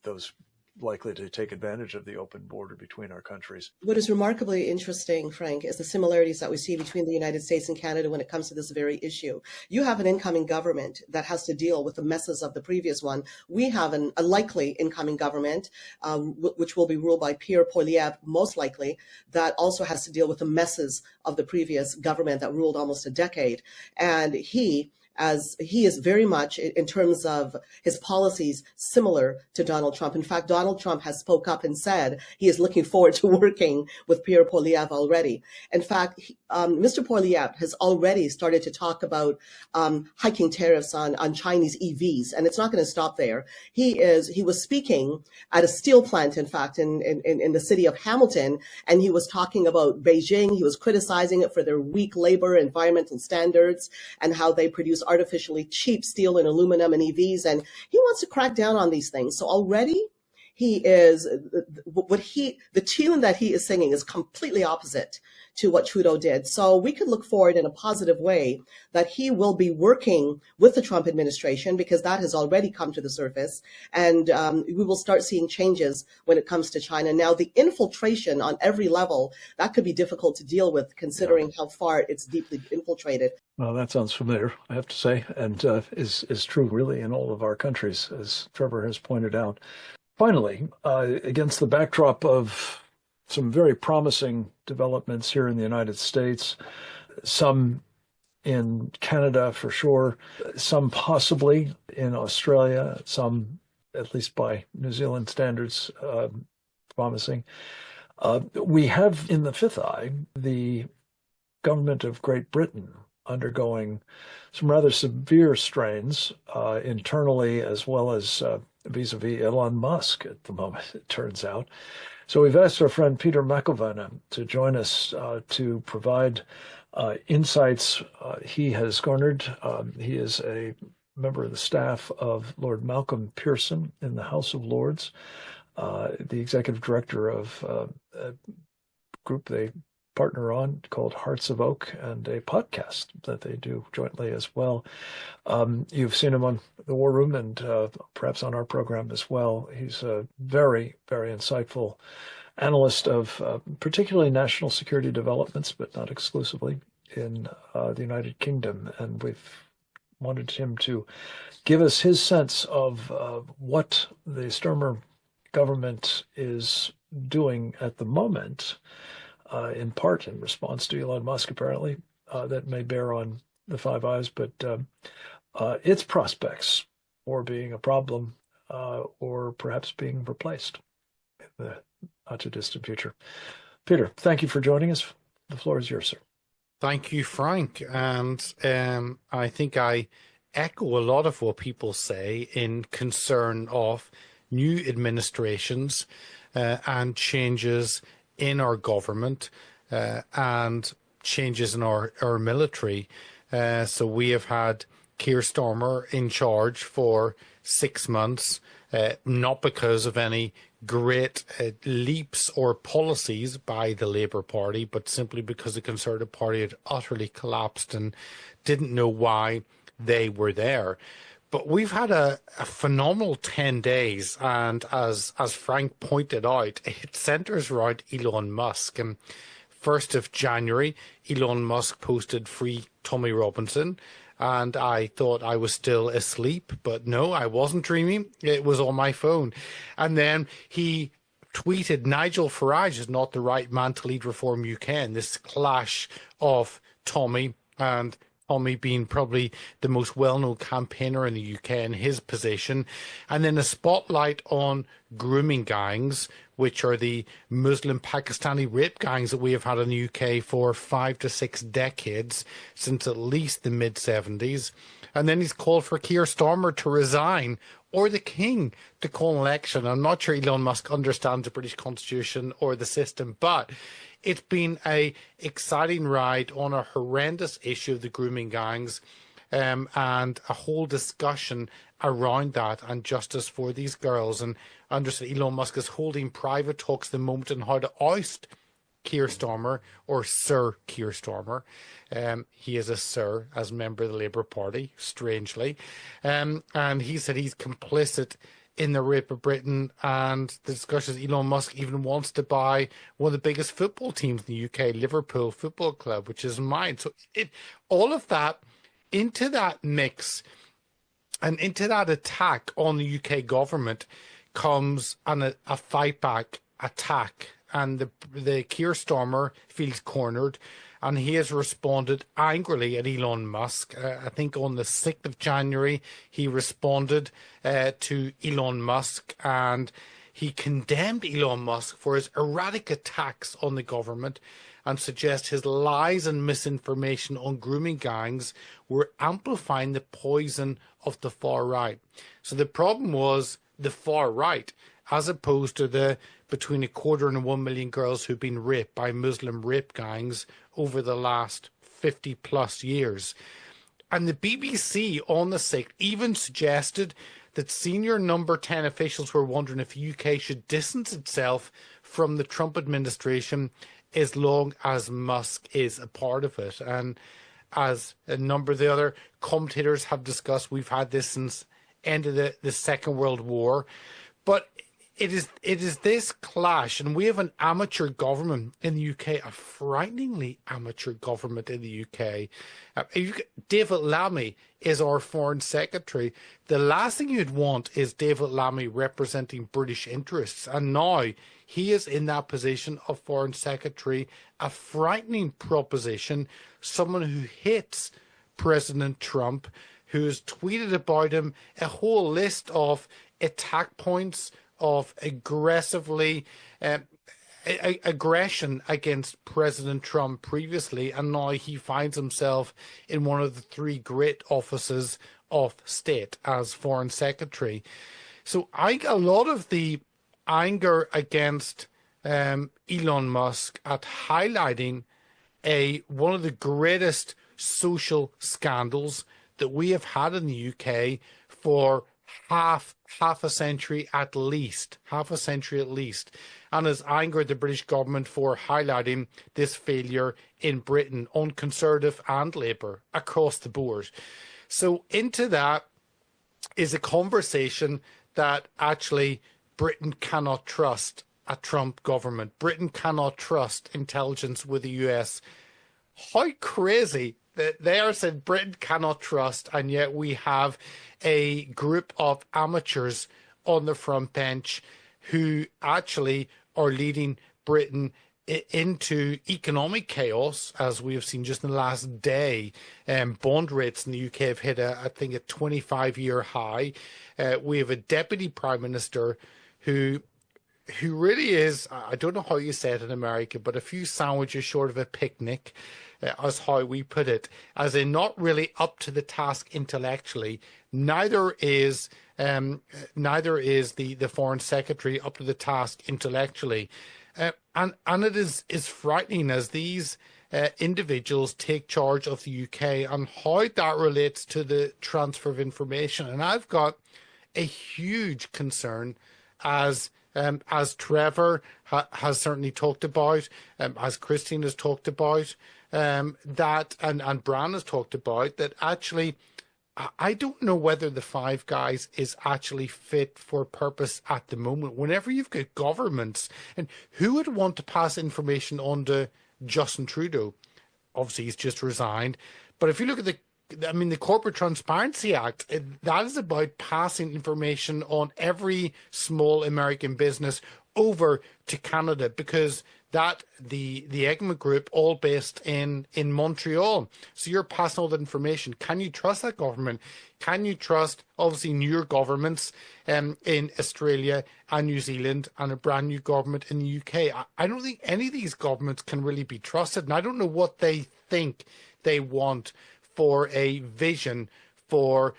those likely to take advantage of the open border between our countries. What is remarkably interesting, Frank, is the similarities that we see between the United States and Canada when it comes to this very issue. You have an incoming government that has to deal with the messes of the previous one. We have a likely incoming government, which will be ruled by Pierre Poilievre, most likely, that also has to deal with the messes of the previous government that ruled almost a decade. And he as he is very much, in terms of his policies, similar to Donald Trump. In fact, Donald Trump has spoke up and said he is looking forward to working with Pierre Poilievre already. In fact, Mr. Poilievre has already started to talk about hiking tariffs on Chinese EVs, and it's not going to stop there. He was speaking at a steel plant, in fact, in the city of Hamilton, and he was talking about Beijing. He was criticizing it for their weak labor, environmental standards, and how they produce artificially cheap steel and aluminum and EVs. And he wants to crack down on these things. So already the tune that he is singing is completely opposite to what Trudeau did. So we could look forward in a positive way that he will be working with the Trump administration, because that has already come to the surface. And we will start seeing changes when it comes to China. Now, the infiltration on every level, that could be difficult to deal with, considering how far it's deeply infiltrated. Well, that sounds familiar, I have to say, and is true really in all of our countries, as Trevor has pointed out. Finally, against the backdrop of some very promising developments here in the United States, some in Canada for sure, some possibly in Australia, some, at least by New Zealand standards, promising. We have in the fifth eye the government of Great Britain undergoing some rather severe strains internally, as well as vis-a-vis Elon Musk at the moment, it turns out. So we've asked our friend Peter McElvenna to join us to provide insights he has garnered. He is a member of the staff of Lord Malcolm Pearson in the House of Lords, the executive director of a group they partner on called Hearts of Oak, and a podcast that they do jointly as well. You've seen him on The War Room and perhaps on our program as well. He's a very, very insightful analyst of particularly national security developments, but not exclusively, in the United Kingdom. And we've wanted him to give us his sense of what the Sturmer government is doing at the moment, in part in response to Elon Musk, apparently, that may bear on the Five Eyes, but its prospects for being a problem or perhaps being replaced in the not too distant future. Peter, thank you for joining us. The floor is yours, sir. Thank you, Frank. And I think I echo a lot of what people say in concern of new administrations and changes in our government and changes in our military. So we have had Keir Starmer in charge for 6 months, not because of any great leaps or policies by the Labour Party, but simply because the Conservative Party had utterly collapsed and didn't know why they were there. But we've had a phenomenal 10 days, and as Frank pointed out, it centres around Elon Musk. And 1st of January, Elon Musk posted free Tommy Robinson, and I thought I was still asleep, but no, I wasn't dreaming. It was on my phone. And then he tweeted, Nigel Farage is not the right man to lead Reform UK, and this clash of Tommy and Tommy being probably the most well-known campaigner in the UK in his position, and then a spotlight on grooming gangs, which are the Muslim Pakistani rape gangs that we have had in the UK for 5 to 6 decades, since at least the mid-70s. And then he's called for Keir Starmer to resign, or the King to call an election. I'm not sure Elon Musk understands the British Constitution or the system, but it's been an exciting ride on a horrendous issue of the grooming gangs, and a whole discussion around that and justice for these girls. And I understand Elon Musk is holding private talks at the moment on how to oust Keir Starmer, or Sir Keir Starmer. He is a Sir as member of the Labour Party, strangely. And he said he's complicit in the rape of Britain, and the discussion is Elon Musk even wants to buy one of the biggest football teams in the UK, Liverpool Football Club, which is mine. So all of that, into that mix and into that attack on the UK government comes a fight back attack and the Keir Starmer feels cornered, and he has responded angrily at Elon Musk. I think on the 6th of January, he responded to Elon Musk, and he condemned Elon Musk for his erratic attacks on the government and suggests his lies and misinformation on grooming gangs were amplifying the poison of the far right. So the problem was the far right, as opposed to the between 250,000 and 1 million girls who've been raped by Muslim rape gangs over the last 50 plus years. And the BBC on the 6th even suggested that senior number 10 officials were wondering if the UK should distance itself from the Trump administration as long as Musk is a part of it. And as a number of the other commentators have discussed, we've had this since end of the Second World War. But it is this clash, and we have an amateur government in the UK, a frighteningly amateur government in the UK. David Lammy is our foreign secretary. The last thing you'd want is David Lammy representing British interests, and now he is in that position of foreign secretary, a frightening proposition, someone who hates President Trump, who has tweeted about him a whole list of attack points of aggression against President Trump previously, and now he finds himself in one of the 3 great offices of state as foreign secretary. So I think a lot of the anger against Elon Musk at highlighting one of the greatest social scandals that we have had in the UK for half a century at least, and has angered the British government for highlighting this failure in Britain on Conservative and Labour across the board. So into that is a conversation that actually Britain cannot trust a Trump government. Britain cannot trust intelligence with the US. How crazy that they are said Britain cannot trust, and yet we have a group of amateurs on the front bench who actually are leading Britain into economic chaos, as we have seen just in the last day. Bond rates in the UK have hit, I think, a 25-year high. We have a deputy prime minister who really is, I don't know how you say it in America, but a few sandwiches short of a picnic, as how we put it, as in not really up to the task intellectually. Neither is the foreign secretary up to the task intellectually, and it is frightening as these individuals take charge of the UK and how that relates to the transfer of information. And I've got a huge concern as Trevor has certainly talked about, as Christine has talked about, that and Bran has talked about, that actually I don't know whether the Five Guys is actually fit for purpose at the moment. Whenever you've got governments, and who would want to pass information on to Justin Trudeau? Obviously, he's just resigned. But if you look at the Corporate Transparency Act, that is about passing information on every small American business over to Canada, because that the Egma Group, all based in Montreal. So you're passing all that information. Can you trust that government? Can you trust, obviously, newer governments in Australia and New Zealand, and a brand new government in the UK? I don't think any of these governments can really be trusted, and I don't know what they think they want for a vision for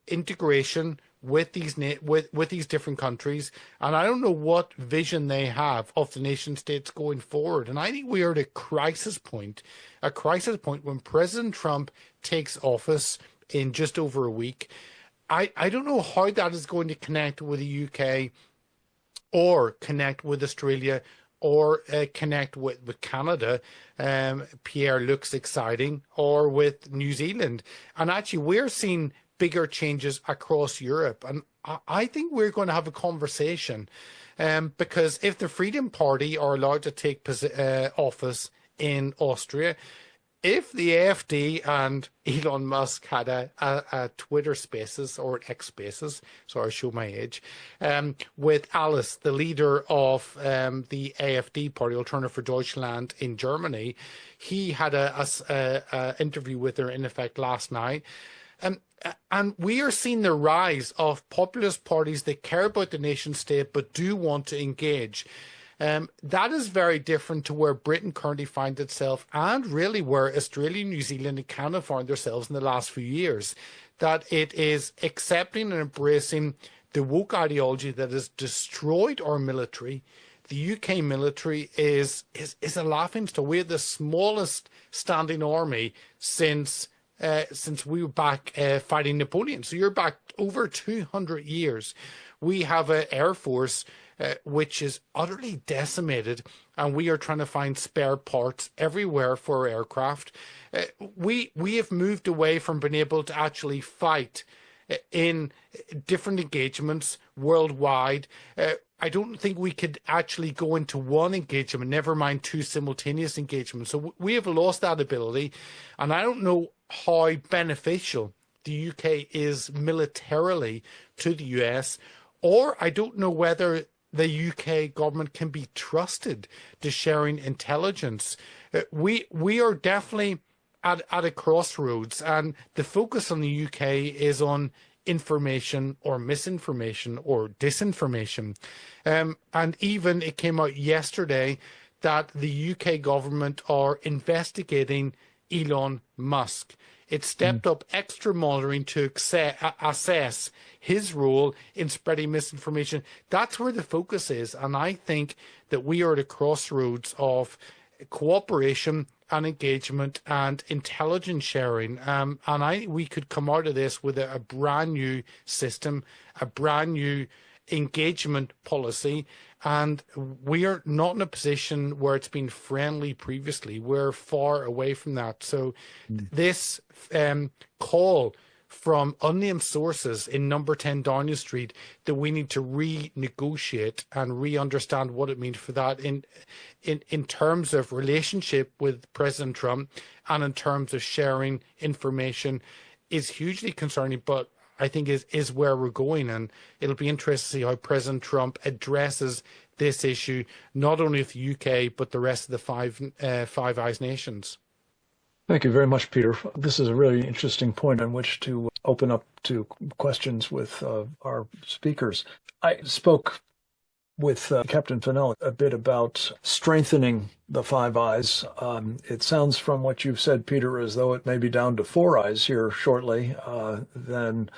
integration with these with these different countries, and I don't know what vision they have of the nation states going forward. And I think we are at a crisis point when President Trump takes office in just over a week. I don't know how that is going to connect with the UK, or connect with Australia, or connect with Canada. Pierre looks exciting, or with New Zealand. And actually, we're seeing bigger changes across Europe. And I think we're going to have a conversation, because if the Freedom Party are allowed to take office in Austria, if the AfD and Elon Musk had a Twitter Spaces or X Spaces, sorry, I show my age, with Alice, the leader of the AfD party, Alternative for Deutschland in Germany, he had a interview with her in effect last night. And we are seeing the rise of populist parties that care about the nation state but do want to engage. That is very different to where Britain currently finds itself, and really where Australia, New Zealand and Canada found themselves in the last few years, that it is accepting and embracing the woke ideology that has destroyed our military. The UK military is a laughingstock. We are the smallest standing army since we were back fighting Napoleon. So you're back over 200 years. We have an air force which is utterly decimated, and we are trying to find spare parts everywhere for our aircraft. We have moved away from being able to actually fight in different engagements worldwide. I don't think we could actually go into one engagement, never mind two simultaneous engagements. So we have lost that ability, and I don't know how beneficial the UK is militarily to the US, or I don't know whether the UK government can be trusted to sharing intelligence. We are definitely at a crossroads, and the focus on the UK is on information or misinformation or disinformation. And even it came out yesterday that the UK government are investigating Elon Musk. It stepped up extra monitoring to assess his role in spreading misinformation. That's where the focus is. And I think that we are at a crossroads of cooperation and engagement and intelligence sharing. And we could come out of this with a brand new system, a brand new engagement policy. And we are not in a position where it's been friendly previously. We're far away from that. So this call from unnamed sources in number 10 Downing Street that we need to renegotiate and re-understand what it means for that in terms of relationship with President Trump and in terms of sharing information is hugely concerning, but I think is where we're going. And it'll be interesting to see how President Trump addresses this issue, not only with the UK, but the rest of the Five Eyes nations. Thank you very much, Peter. This is a really interesting point on which to open up to questions with our speakers. I spoke with Captain Fennell a bit about strengthening the Five Eyes. It sounds from what you've said, Peter, as though it may be down to Four Eyes here shortly. Then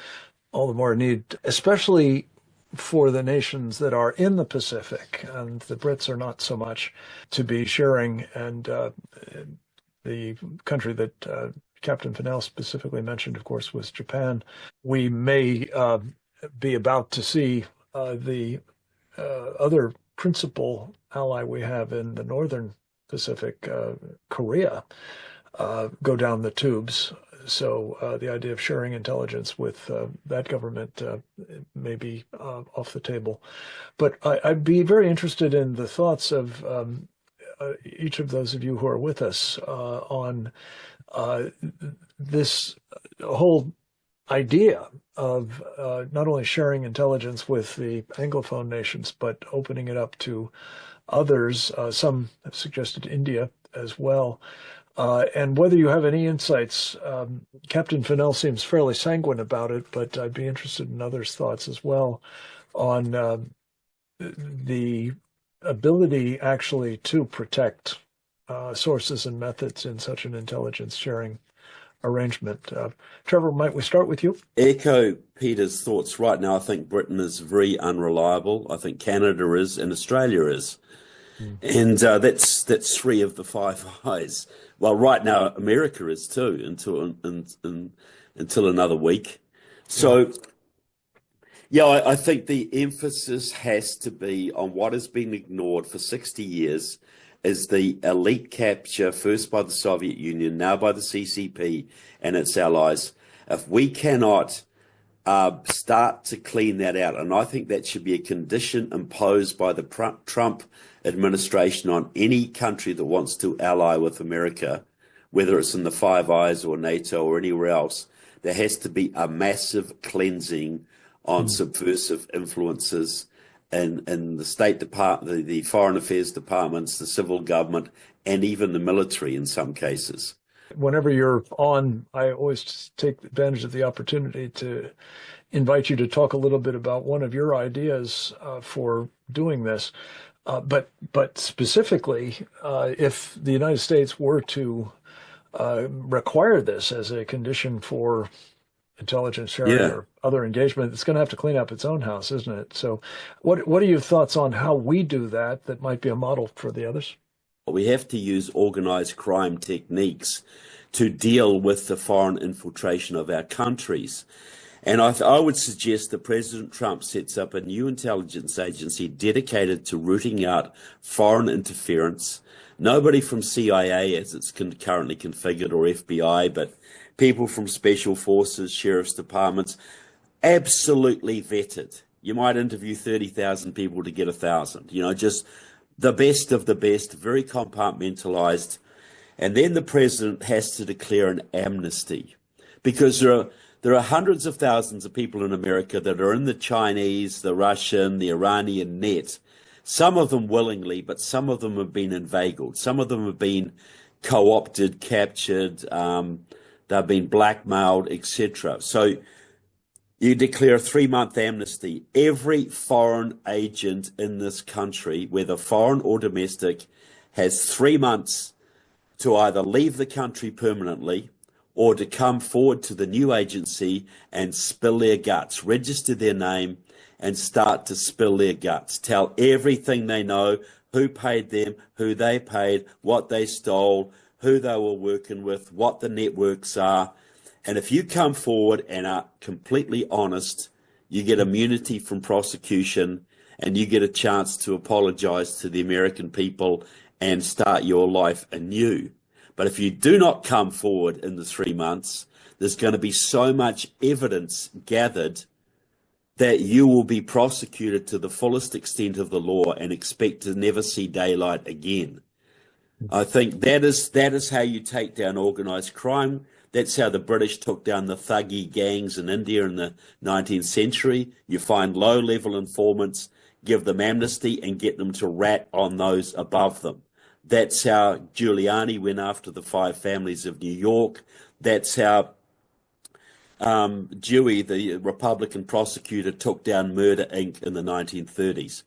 all the more need, especially for the nations that are in the Pacific, and the Brits are not so much, to be sharing. And the country that Captain Fennell specifically mentioned, of course, was Japan. We may be about to see the other principal ally we have in the northern Pacific, Korea, go down the tubes. So the idea of sharing intelligence with that government may be off the table. But I'd be very interested in the thoughts of each of those of you who are with us on this whole idea of not only sharing intelligence with the Anglophone nations, but opening it up to others. Some have suggested India as well. And whether you have any insights, Captain Fennell seems fairly sanguine about it, but I'd be interested in others' thoughts as well on the ability actually to protect sources and methods in such an intelligence sharing arrangement. Trevor, might we start with you? Echo Peter's thoughts. Right now, I think Britain is very unreliable. I think Canada is, and Australia is. And that's three of the Five Eyes. Well, right now, America is too, until another week. So, I think the emphasis has to be on what has been ignored for 60 years is the elite capture, first by the Soviet Union, now by the CCP and its allies. If we cannot start to clean that out, and I think that should be a condition imposed by the Trump administration on any country that wants to ally with America, whether it's in the Five Eyes or NATO or anywhere else, there has to be a massive cleansing on subversive influences in the State Department, the Foreign Affairs departments, the civil government, and even the military in some cases. Whenever you're on, I always take advantage of the opportunity to invite you to talk a little bit about one of your ideas for doing this. But specifically, if the United States were to require this as a condition for intelligence sharing or other engagement, it's going to have to clean up its own house, isn't it? So what are your thoughts on how we do that might be a model for the others? We have to use organized crime techniques to deal with the foreign infiltration of our countries. And I would suggest that President Trump sets up a new intelligence agency dedicated to rooting out foreign interference. Nobody from CIA, as it's currently configured, or FBI, but people from special forces, sheriff's departments, absolutely vetted. You might interview 30,000 people to get 1,000, just the best of the best, very compartmentalized. And then the president has to declare an amnesty, because there are hundreds of thousands of people in America that are in the Chinese, the Russian, the Iranian net, some of them willingly, but some of them have been inveigled. Some of them have been co-opted, captured, they've been blackmailed, etc. So you declare a 3-month amnesty. Every foreign agent in this country, whether foreign or domestic, has 3 months to either leave the country permanently or to come forward to the new agency and spill their guts, register their name and start to spill their guts, tell everything they know, who paid them, who they paid, what they stole, who they were working with, what the networks are. And if you come forward and are completely honest, you get immunity from prosecution and you get a chance to apologize to the American people and start your life anew. But if you do not come forward in the 3 months, there's going to be so much evidence gathered that you will be prosecuted to the fullest extent of the law and expect to never see daylight again. I think that is how you take down organized crime. That's how the British took down the Thuggee gangs in India in the 19th century. You find low-level informants, give them amnesty, and get them to rat on those above them. That's how Giuliani went after the 5 families of New York. That's how Dewey, the Republican prosecutor, took down Murder, Inc. in the 1930s.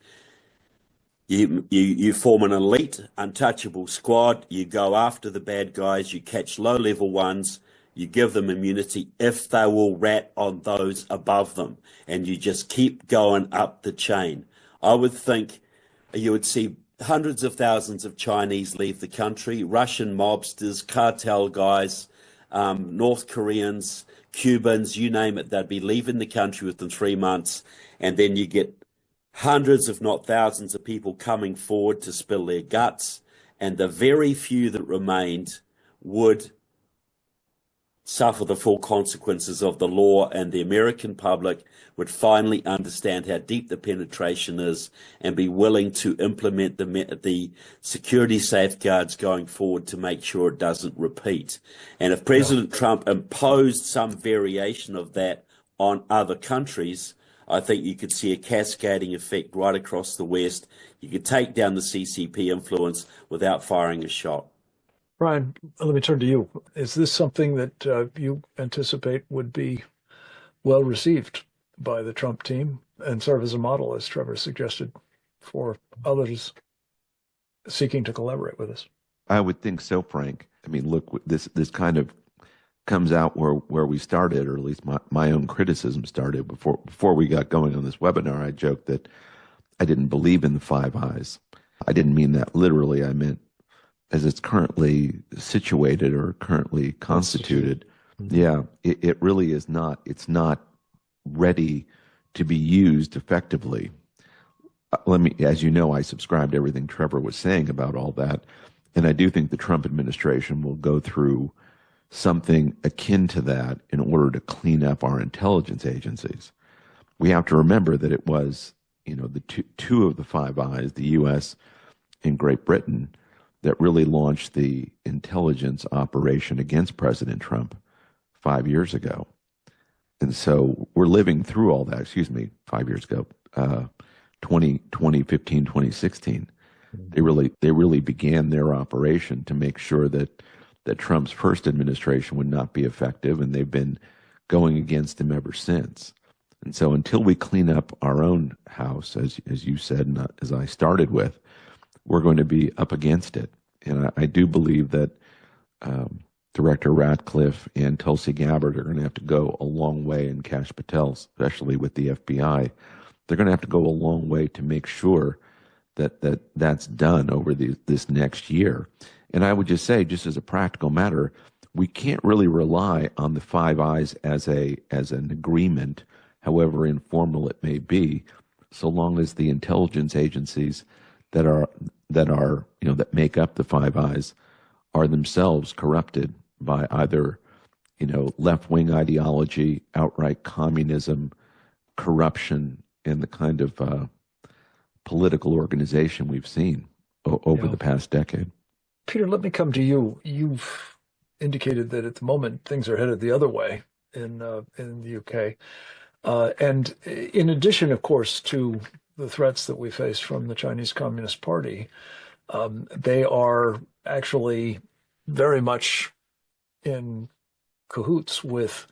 You form an elite, untouchable squad. You go after the bad guys. You catch low-level ones. You give them immunity if they will rat on those above them. And you just keep going up the chain. I would think you would see hundreds of thousands of Chinese leave the country, Russian mobsters, cartel guys, North Koreans, Cubans, you name it, they'd be leaving the country within 3 months. And then you get hundreds, if not thousands, of people coming forward to spill their guts. And the very few that remained would suffer the full consequences of the law, and the American public would finally understand how deep the penetration is and be willing to implement the security safeguards going forward to make sure it doesn't repeat. And if President Trump imposed some variation of that on other countries, I think you could see a cascading effect right across the West. You could take down the CCP influence without firing a shot. Brian, let me turn to you. Is this something that you anticipate would be well received by the Trump team and serve as a model, as Trevor suggested, for others seeking to collaborate with us? I would think so, Frank. I mean, look, this kind of comes out where we started, or at least my own criticism started before we got going on this webinar. I joked that I didn't believe in the Five Eyes. I didn't mean that literally. I meant as it's currently situated or currently constituted. Yeah, it really is not. It's not ready to be used effectively. As you know, I subscribe to everything Trevor was saying about all that. And I do think the Trump administration will go through something akin to that in order to clean up our intelligence agencies. We have to remember that it was, the two of the Five Eyes, the U.S. and Great Britain, that really launched the intelligence operation against President Trump 5 years ago. And so we're living through all that, 5 years ago, 2015, 2016. They really began their operation to make sure that Trump's first administration would not be effective, and they've been going against him ever since. And so until we clean up our own house, as you said, and as I started with, we're going to be up against it. And I do believe that Director Ratcliffe and Tulsi Gabbard are going to have to go a long way, and Kash Patel, especially with the FBI, they're going to have to go a long way to make sure that's done over this next year. And I would just say, just as a practical matter, we can't really rely on the Five Eyes as an agreement, however informal it may be, so long as the intelligence agencies that make up the Five Eyes are themselves corrupted by either left-wing ideology, outright communism, corruption, and the kind of political organization we've seen over the past decade. Peter, let me come to you. You've indicated that at the moment things are headed the other way in the UK. And in addition, of course, to the threats that we face from the Chinese Communist Party, they are actually very much in cahoots with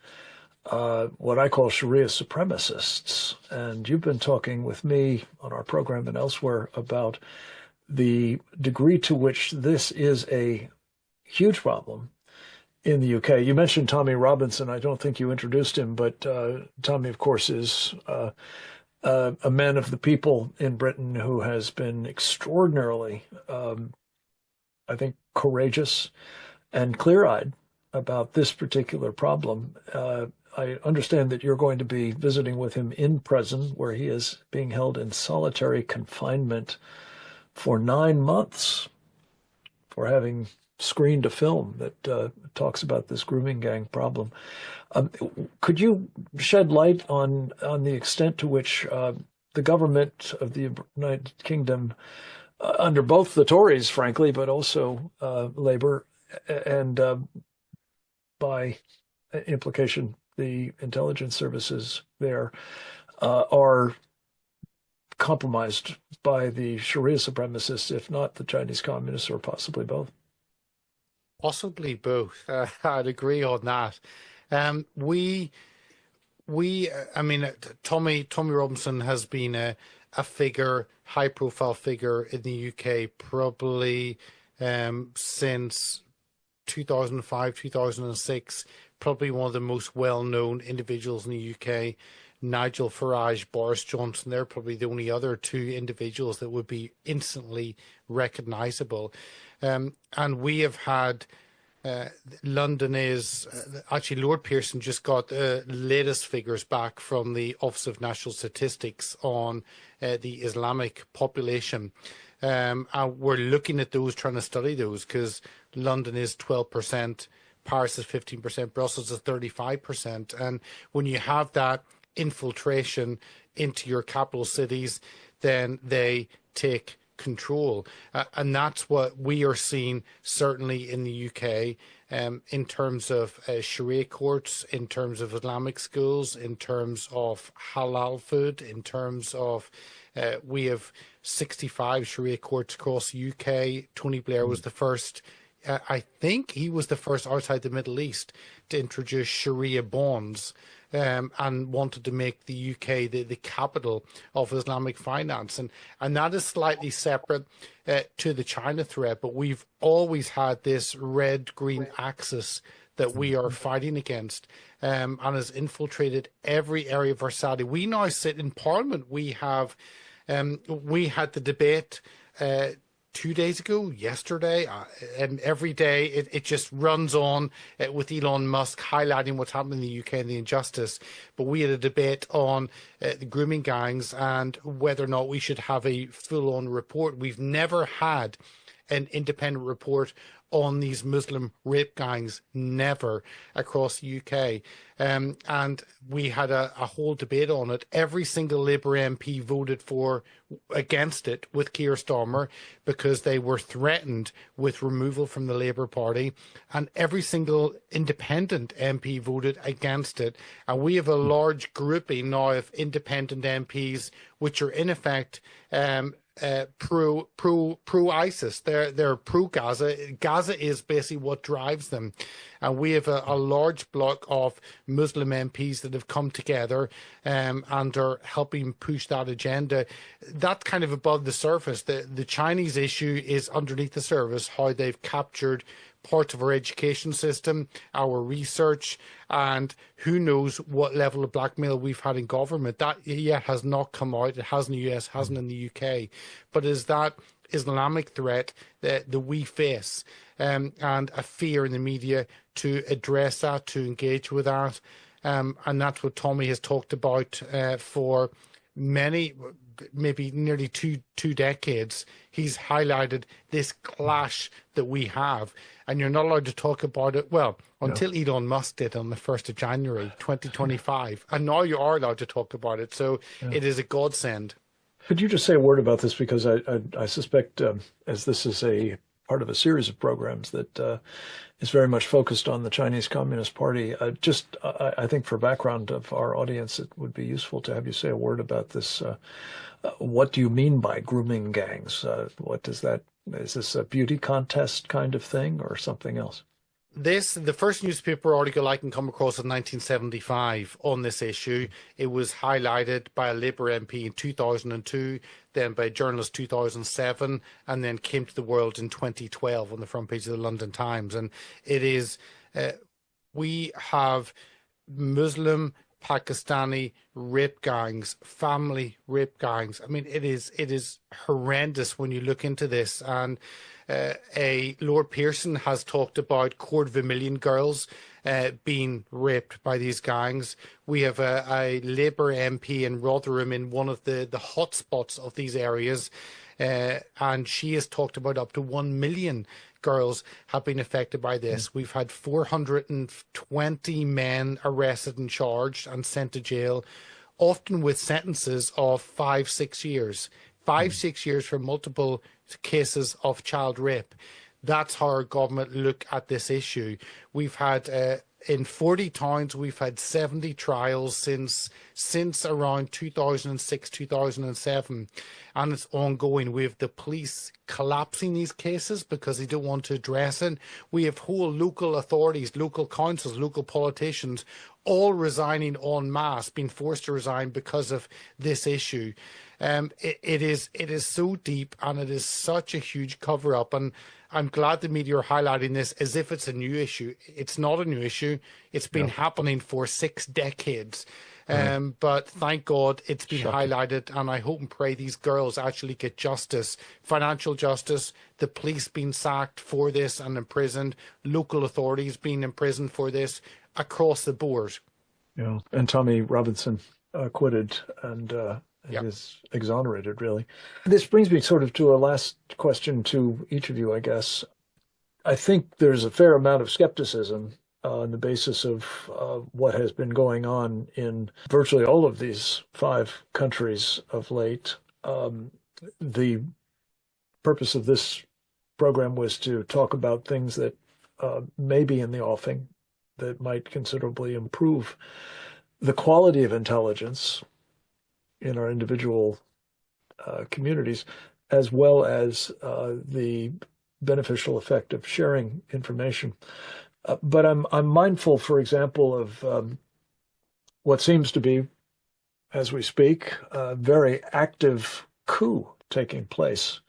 what I call Sharia supremacists. And you've been talking with me on our program and elsewhere about the degree to which this is a huge problem in the UK. You mentioned Tommy Robinson. I don't think you introduced him, but Tommy, of course, is a man of the people in Britain who has been extraordinarily, I think, courageous and clear-eyed about this particular problem. I understand that you're going to be visiting with him in prison, where he is being held in solitary confinement for 9 months for having screened a film that talks about this grooming gang problem. Could you shed light on the extent to which the government of the United Kingdom, under both the Tories, frankly, but also Labour, and by implication, the intelligence services there, are compromised by the Sharia supremacists, if not the Chinese communists, or possibly both? Possibly both. I'd agree on that. I mean, Tommy Robinson has been a figure, high-profile figure in the UK, probably since 2005, 2006, probably one of the most well-known individuals in the UK. Nigel Farage, Boris Johnson, they're probably the only other two individuals that would be instantly recognisable. And we have had, London is, actually Lord Pearson just got the latest figures back from the Office of National Statistics on the Islamic population. And we're looking at those, trying to study those, because London is 12%, Paris is 15%, Brussels is 35%. And when you have that infiltration into your capital cities, then they take control. And that's what we are seeing certainly in the UK, in terms of Sharia courts, in terms of Islamic schools, in terms of halal food, in terms of we have 65 Sharia courts across the UK. Tony Blair was the first, I think he was the first outside the Middle East to introduce Sharia bonds, and wanted to make the UK the capital of Islamic finance. And that is slightly separate to the China threat, but we've always had this red-green axis that we are fighting against, and has infiltrated every area of our society. We now sit in Parliament. We had the debate 2 days ago, yesterday, and every day it just runs on with Elon Musk highlighting what's happening in the UK and the injustice. But we had a debate on the grooming gangs and whether or not we should have a full-on report. We've never had an independent report on these Muslim rape gangs, never, across the UK. And we had a whole debate on it. Every single Labour MP voted against it with Keir Starmer because they were threatened with removal from the Labour Party. And every single independent MP voted against it. And we have a large grouping now of independent MPs, which are in effect pro ISIS. They're pro Gaza. Gaza is basically what drives them, and we have a large block of Muslim MPs that have come together and are helping push that agenda. That's kind of above the surface. The Chinese issue is underneath the surface, how they've captured parts of our education system, our research, and who knows what level of blackmail we've had in government. That yet has not come out. It hasn't in the US, hasn't in the UK. But is that Islamic threat that we face, and a fear in the media to address that, to engage with that. And that's what Tommy has talked about for many, maybe nearly two decades. He's highlighted this clash that we have, and you're not allowed to talk about it, well, until Elon Musk did on the 1st of January 2025, and now you are allowed to talk about it, so it is a godsend. Could you just say a word about this, because I suspect, as this is a part of a series of programs that is very much focused on the Chinese Communist Party. I think for background of our audience, it would be useful to have you say a word about this. What do you mean by grooming gangs? What does that, is this a beauty contest kind of thing or something else? The first newspaper article I can come across in 1975 on this issue. It was highlighted by a Labour MP in 2002, then by a journalist 2007, and then came to the world in 2012 on the front page of the London Times. And it is, we have Muslim Pakistani rape gangs, family rape gangs. I mean, it is horrendous when you look into this. And Lord Pearson has talked about 250,000 girls being raped by these gangs. We have a Labour MP in Rotherham in one of the hotspots of these areas, and she has talked about up to 1 million girls have been affected by this. We've had 420 men arrested and charged and sent to jail, often with sentences of 5-6 years. 5-6 years for multiple cases of child rape. That's how our government look at this issue. We've had in 40 towns, we've had 70 trials since around 2006, 2007, and it's ongoing. We have the police collapsing these cases because they don't want to address it. We have whole local authorities, local councils, local politicians, all resigning en masse, being forced to resign because of this issue. It is so deep, and it is such a huge cover up, and I'm glad the media are highlighting this as if it's a new issue. It's not a new issue. It's been happening for 6 decades. But thank God it's been highlighted, and I hope and pray these girls actually get justice, financial justice, the police being sacked for this and imprisoned, local authorities being imprisoned for this across the board. Yeah, and Tommy Robinson acquitted and is exonerated, really. This brings me sort of to a last question to each of you, I guess. I think there's a fair amount of skepticism on the basis of what has been going on in virtually all of these 5 countries of late. The purpose of this program was to talk about things that may be in the offing that might considerably improve the quality of intelligence in our individual communities, as well as the beneficial effect of sharing information. But I'm mindful, for example, of what seems to be, as we speak, a very active coup taking place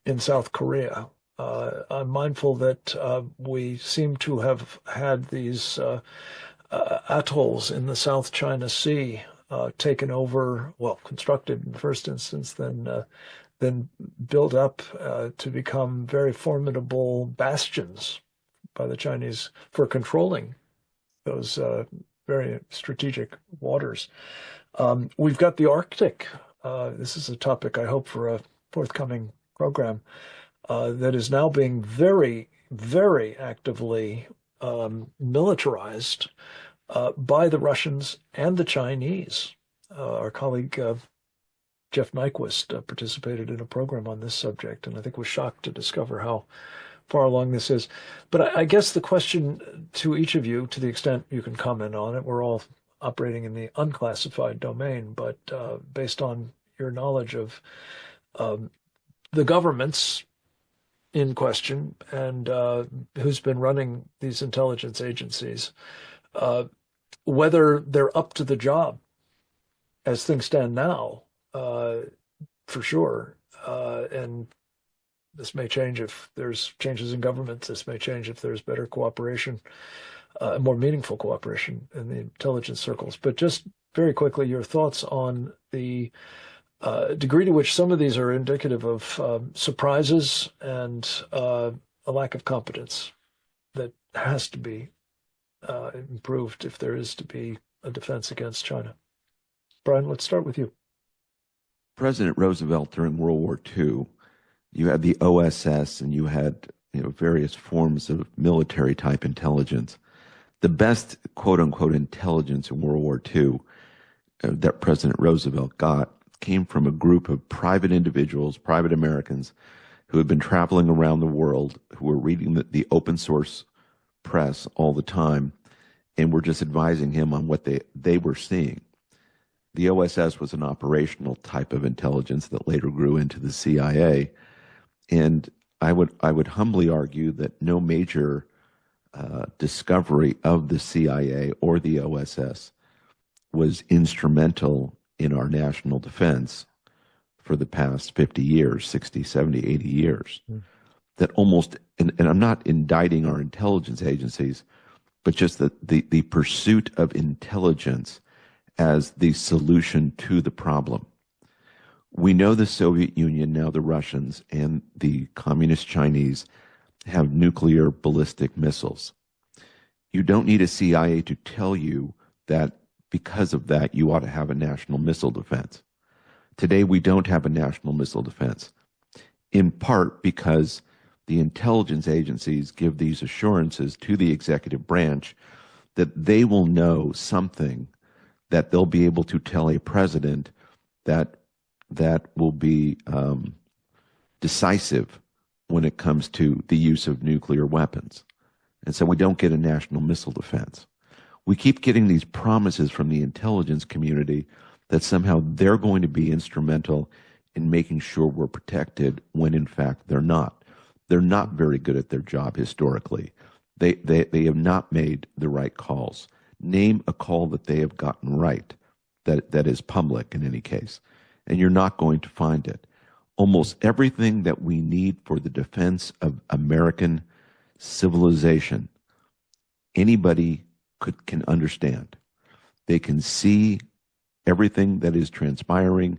in South Korea. I'm mindful that we seem to have had these atolls in the South China Sea taken over, well, constructed in the first instance, then built up to become very formidable bastions by the Chinese for controlling those very strategic waters. We've got the Arctic. This is a topic I hope for a forthcoming program. that is now being very, very actively militarized by the Russians and the Chinese. Our colleague Jeff Nyquist participated in a program on this subject, and I think was shocked to discover how far along this is. But I guess the question to each of you, to the extent you can comment on it, we're all operating in the unclassified domain, but based on your knowledge of the governments in question and who's been running these intelligence agencies, whether they're up to the job as things stand now, for sure. And this may change if there's changes in government. This may change if there's better cooperation, more meaningful cooperation in the intelligence circles. But just very quickly, your thoughts on the degree to which some of these are indicative of surprises and a lack of competence that has to be improved if there is to be a defense against China. Brian, let's start with you. President Roosevelt during World War II, you had the OSS and you had various forms of military type intelligence. The best quote unquote intelligence in World War II that President Roosevelt got came from a group of private individuals, private Americans, who had been traveling around the world, who were reading the open source press all the time, and were just advising him on what they were seeing. The OSS was an operational type of intelligence that later grew into the CIA, and I would humbly argue that no major discovery of the CIA or the OSS was instrumental in our national defense for the past 50 years, 60, 70, 80 years. That almost, and I'm not indicting our intelligence agencies, but just the pursuit of intelligence as the solution to the problem. We know the Soviet Union, now the Russians, and the communist Chinese have nuclear ballistic missiles. You don't need a CIA to tell you that because of that, you ought to have a national missile defense. Today, we don't have a national missile defense, in part because the intelligence agencies give these assurances to the executive branch that they will know something that they'll be able to tell a president that will be decisive when it comes to the use of nuclear weapons. And so we don't get a national missile defense. We keep getting these promises from the intelligence community that somehow they're going to be instrumental in making sure we're protected when in fact they're not. They're not very good at their job historically. They have not made the right calls. Name a call that they have gotten right that is public in any case, and you're not going to find it. Almost everything that we need for the defense of American civilization, anybody can understand. They can see everything that is transpiring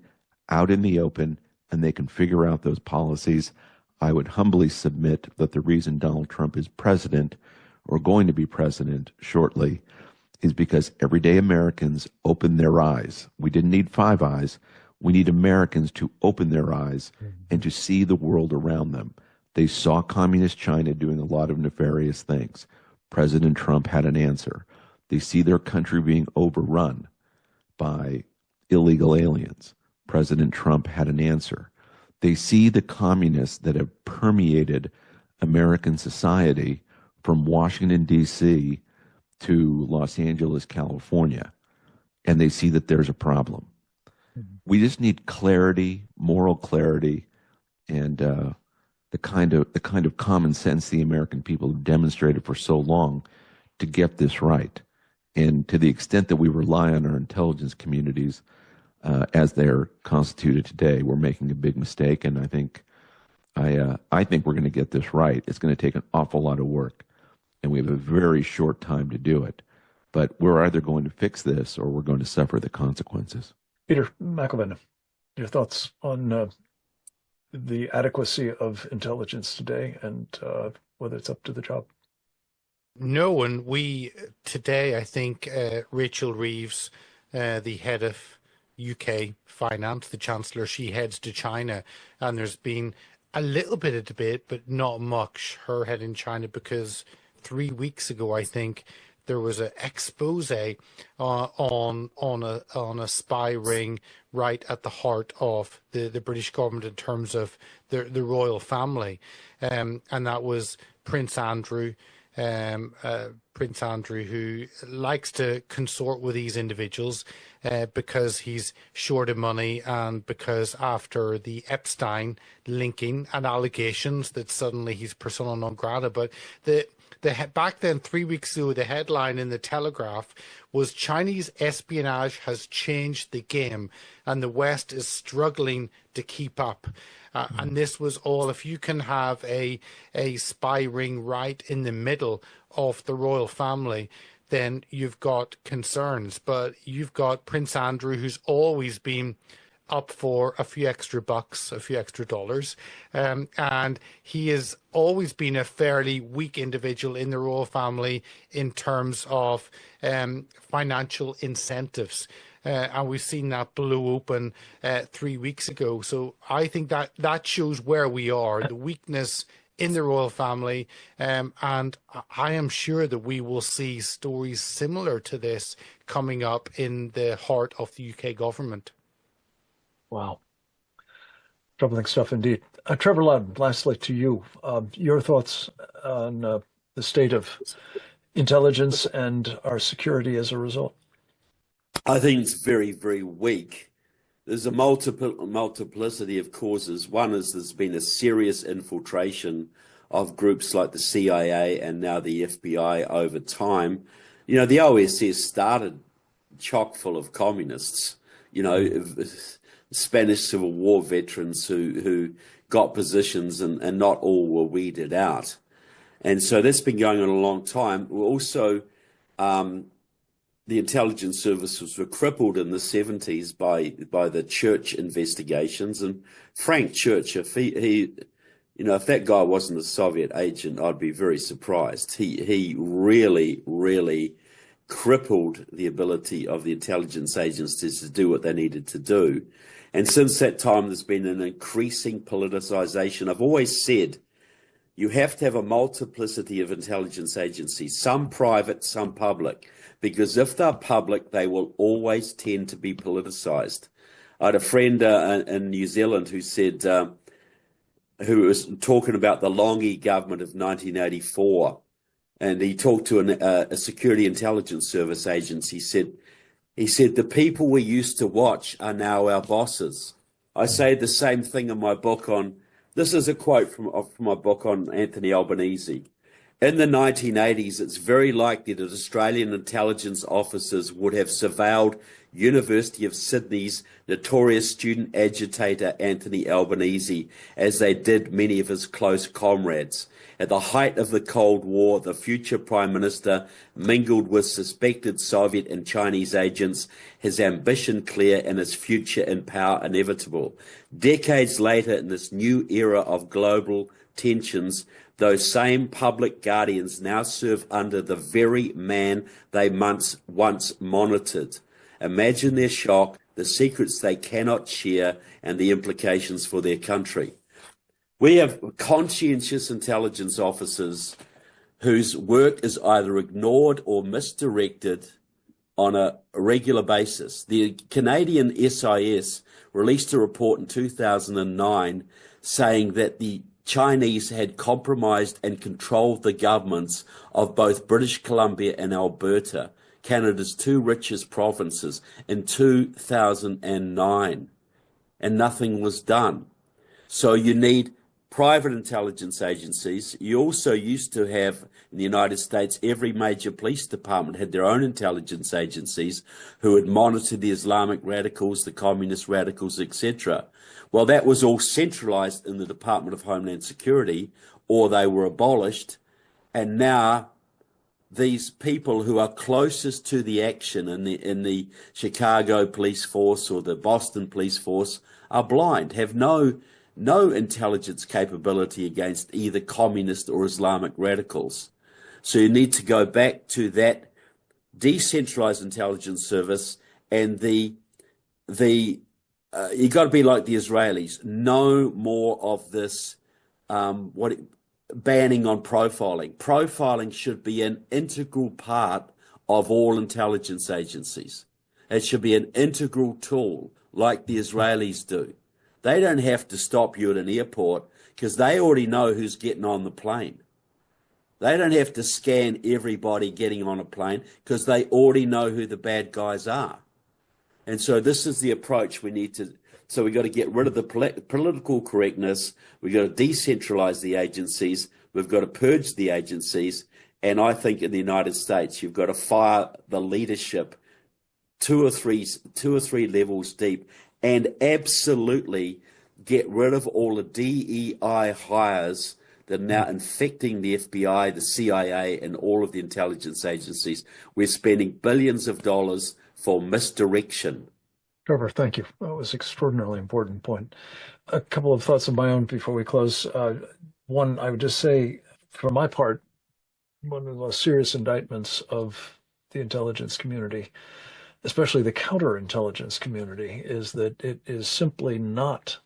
out in the open, and they can figure out those policies. I would humbly submit that the reason Donald Trump is president, or going to be president shortly, is because everyday Americans open their eyes. We didn't need five eyes. We need Americans to open their eyes and to see the world around them. They saw communist China doing a lot of nefarious things. President Trump had an answer. They see their country being overrun by illegal aliens. President Trump had an answer. They see the communists that have permeated American society from Washington, D.C. to Los Angeles, California, and they see that there's a problem. We just need clarity, moral clarity, and the kind of common sense the American people have demonstrated for so long to get this right. And to the extent that we rely on our intelligence communities as they're constituted today, we're making a big mistake. And I think we're going to get this right. It's going to take an awful lot of work, and we have a very short time to do it. But we're either going to fix this or we're going to suffer the consequences. Peter McElveen, your thoughts on the adequacy of intelligence today and whether it's up to the job? No, and we today, I think Rachel Reeves, the head of UK finance, the Chancellor, she heads to China, and there's been a little bit of debate, but not much, her head in China, because 3 weeks ago, I think, there was an expose on a spy ring right at the heart of the British government in terms of the royal family, and that was Prince Andrew. Prince Andrew, who likes to consort with these individuals because he's short of money, and because after the Epstein linking and allegations that suddenly he's persona non grata. But back then, 3 weeks ago, the headline in the Telegraph was Chinese espionage has changed the game and the West is struggling to keep up. And this was all, if you can have a spy ring right in the middle of the royal family, then you've got concerns. But you've got Prince Andrew, who's always been up for a few extra bucks, a few extra dollars. And he has always been a fairly weak individual in the royal family in terms of financial incentives. And we've seen that blow open 3 weeks ago. So I think that shows where we are, the weakness in the royal family. And I am sure that we will see stories similar to this coming up in the heart of the UK government. Wow. Troubling stuff indeed. Trevor Loudon, lastly to you. Your thoughts on the state of intelligence and our security as a result? I think it's very, very weak. There's a multiplicity of causes. One is there's been a serious infiltration of groups like the CIA and now the FBI over time. You know, the OSS started chock full of communists, you know, Spanish Civil War veterans who got positions, and not all were weeded out. And so that's been going on a long time. We're also, the intelligence services were crippled in the 70s by the Church investigations. And Frank Church, if if that guy wasn't a Soviet agent, I'd be very surprised. He really, really crippled the ability of the intelligence agencies to do what they needed to do. And since that time, there's been an increasing politicization. I've always said you have to have a multiplicity of intelligence agencies, some private, some public, because if they're public, they will always tend to be politicized. I had a friend in New Zealand who said, who was talking about the Longi government of 1984, and he talked to a security intelligence service agency. He said, the people we used to watch are now our bosses. I say the same thing in my book this is a quote from my book on Anthony Albanese. In the 1980s, it's very likely that Australian intelligence officers would have surveilled University of Sydney's notorious student agitator Anthony Albanese, as they did many of his close comrades. At the height of the Cold War, the future Prime Minister mingled with suspected Soviet and Chinese agents, his ambition clear and his future in power inevitable. Decades later, in this new era of global tensions, those same public guardians now serve under the very man they once monitored. Imagine their shock, the secrets they cannot share, and the implications for their country. We have conscientious intelligence officers whose work is either ignored or misdirected on a regular basis. The Canadian SIS released a report in 2009 saying that the Chinese had compromised and controlled the governments of both British Columbia and Alberta, Canada's two richest provinces, in 2009, and nothing was done. So you need private intelligence agencies. You also used to have, in the United States, every major police department had their own intelligence agencies who would monitor the Islamic radicals, the communist radicals, etc. Well, that was all centralized in the Department of Homeland Security, or they were abolished. And now these people who are closest to the action in the Chicago police force or the Boston police force are blind, have no intelligence capability against either communist or Islamic radicals. So you need to go back to that decentralized intelligence service and the you got to be like the Israelis. No more of this banning on profiling. Profiling should be an integral part of all intelligence agencies. It should be an integral tool like the Israelis do. They don't have to stop you at an airport because they already know who's getting on the plane. They don't have to scan everybody getting on a plane because they already know who the bad guys are. And so this is the approach we need to. So we've got to get rid of the political correctness. We've got to decentralize the agencies. We've got to purge the agencies. And I think in the United States, you've got to fire the leadership two or three levels deep, and absolutely get rid of all the DEI hires that are now infecting the FBI, the CIA, and all of the intelligence agencies. We're spending billions of dollars for misdirection. Trevor, thank you. That was an extraordinarily important point. A couple of thoughts of my own before we close. One, I would just say, for my part, one of the most serious indictments of the intelligence community, especially the counterintelligence community, is that it is simply not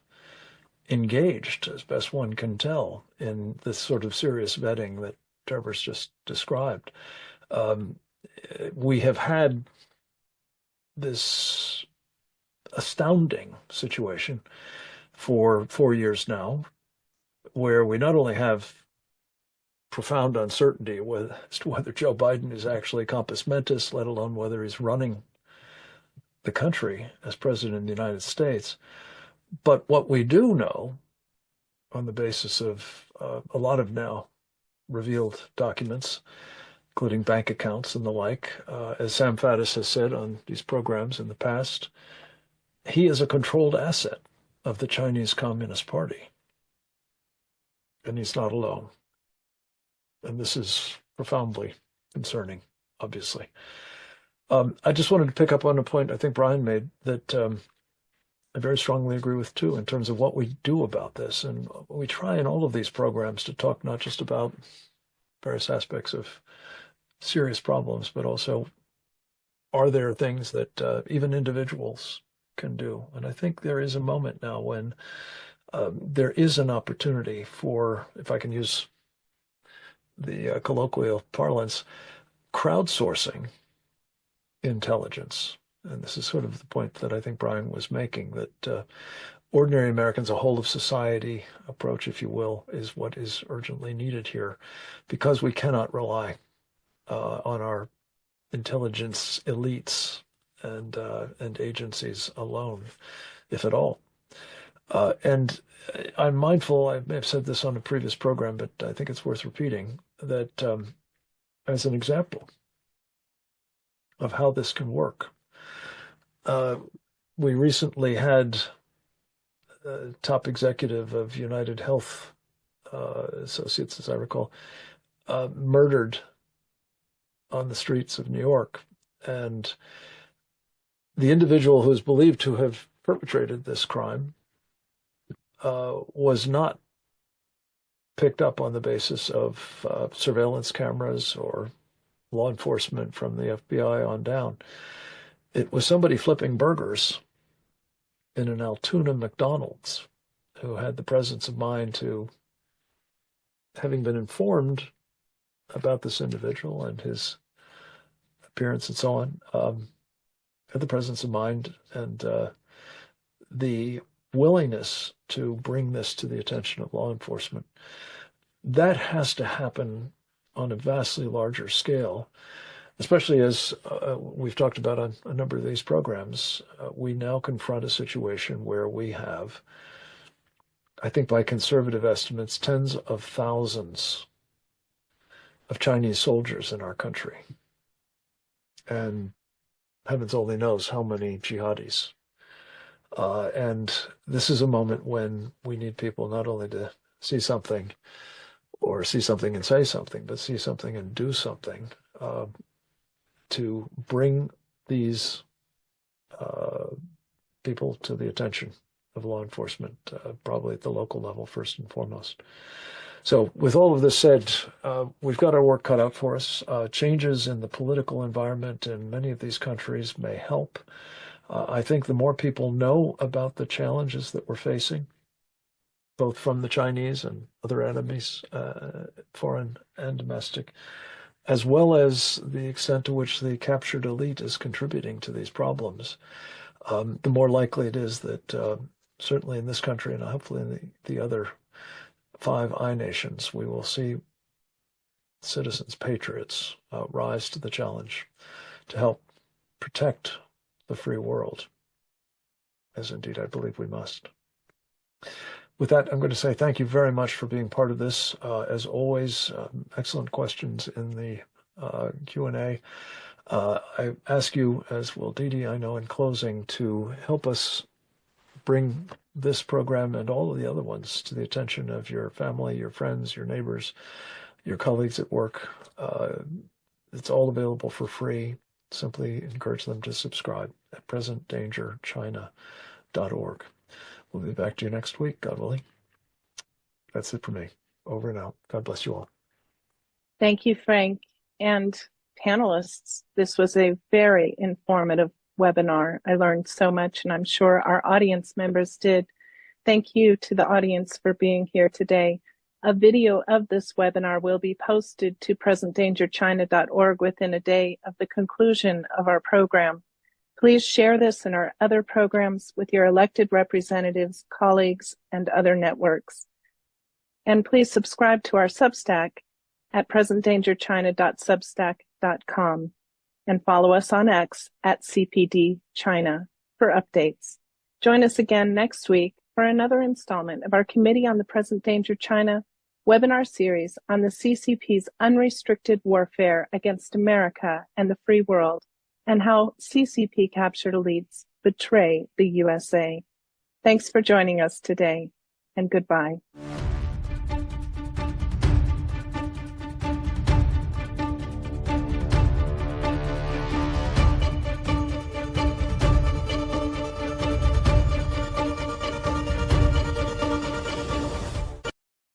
engaged, as best one can tell, in this sort of serious vetting that Trevor's just described. We have had this astounding situation for 4 years now, where we not only have profound uncertainty as to whether Joe Biden is actually compos mentis, let alone whether he's running the country as president of the United States. But what we do know, on the basis of a lot of now revealed documents, including bank accounts and the like, as Sam Faddis has said on these programs in the past, he is a controlled asset of the Chinese Communist Party. And he's not alone. And this is profoundly concerning, obviously. I just wanted to pick up on a point I think Brian made that I very strongly agree with, too, in terms of what we do about this. And we try in all of these programs to talk not just about various aspects of serious problems, but also, are there things that even individuals can do? And I think there is a moment now when there is an opportunity for, if I can use the colloquial parlance, crowdsourcing intelligence. And this is sort of the point that I think Brian was making, that ordinary Americans, a whole of society approach, if you will, is what is urgently needed here, because we cannot rely on our intelligence elites and agencies alone, if at all. And I'm mindful, I may have said this on a previous program, but I think it's worth repeating, that as an example of how this can work, we recently had a top executive of United Health Associates, as I recall, murdered on the streets of New York. And the individual who is believed to have perpetrated this crime was not picked up on the basis of surveillance cameras or law enforcement from the FBI on down. It was somebody flipping burgers in an Altoona McDonald's who had the presence of mind to, having been informed about this individual and his appearance and so on, had the presence of mind and the willingness to bring this to the attention of law enforcement. That has to happen on a vastly larger scale, especially as we've talked about on a number of these programs. We now confront a situation where we have, I think by conservative estimates, tens of thousands of Chinese soldiers in our country. And heavens only knows how many jihadis. And this is a moment when we need people not only to see something or see something and say something, but see something and do something to bring these people to the attention of law enforcement, probably at the local level first and foremost. So with all of this said, we've got our work cut out for us. Changes in the political environment in many of these countries may help. I think the more people know about the challenges that we're facing, both from the Chinese and other enemies, foreign and domestic, as well as the extent to which the captured elite is contributing to these problems, the more likely it is that certainly in this country and hopefully in the other 5 I nations, we will see citizens, patriots, rise to the challenge to help protect the free world, as indeed I believe we must. With that, I'm going to say thank you very much for being part of this. As always, excellent questions in the Q&A. I ask you, as will Didi, I know, in closing, to help us bring this program and all of the other ones to the attention of your family, your friends, your neighbors, your colleagues at work. It's all available for free. Simply encourage them to subscribe at presentdangerchina.org. We'll be back to you next week, God willing. That's it for me. Over and out. God bless you all. Thank you, Frank, and panelists. This was a very informative webinar. I learned so much, and I'm sure our audience members did. Thank you to the audience for being here today. A video of this webinar will be posted to presentdangerchina.org within a day of the conclusion of our program. Please share this and our other programs with your elected representatives, colleagues, and other networks. And please subscribe to our Substack at presentdangerchina.substack.com and follow us on X at CPD China for updates. Join us again next week for another installment of our Committee on the Present Danger China webinar series on the CCP's unrestricted warfare against America and the free world, and how CCP captured elites betray the USA. Thanks for joining us today, and goodbye.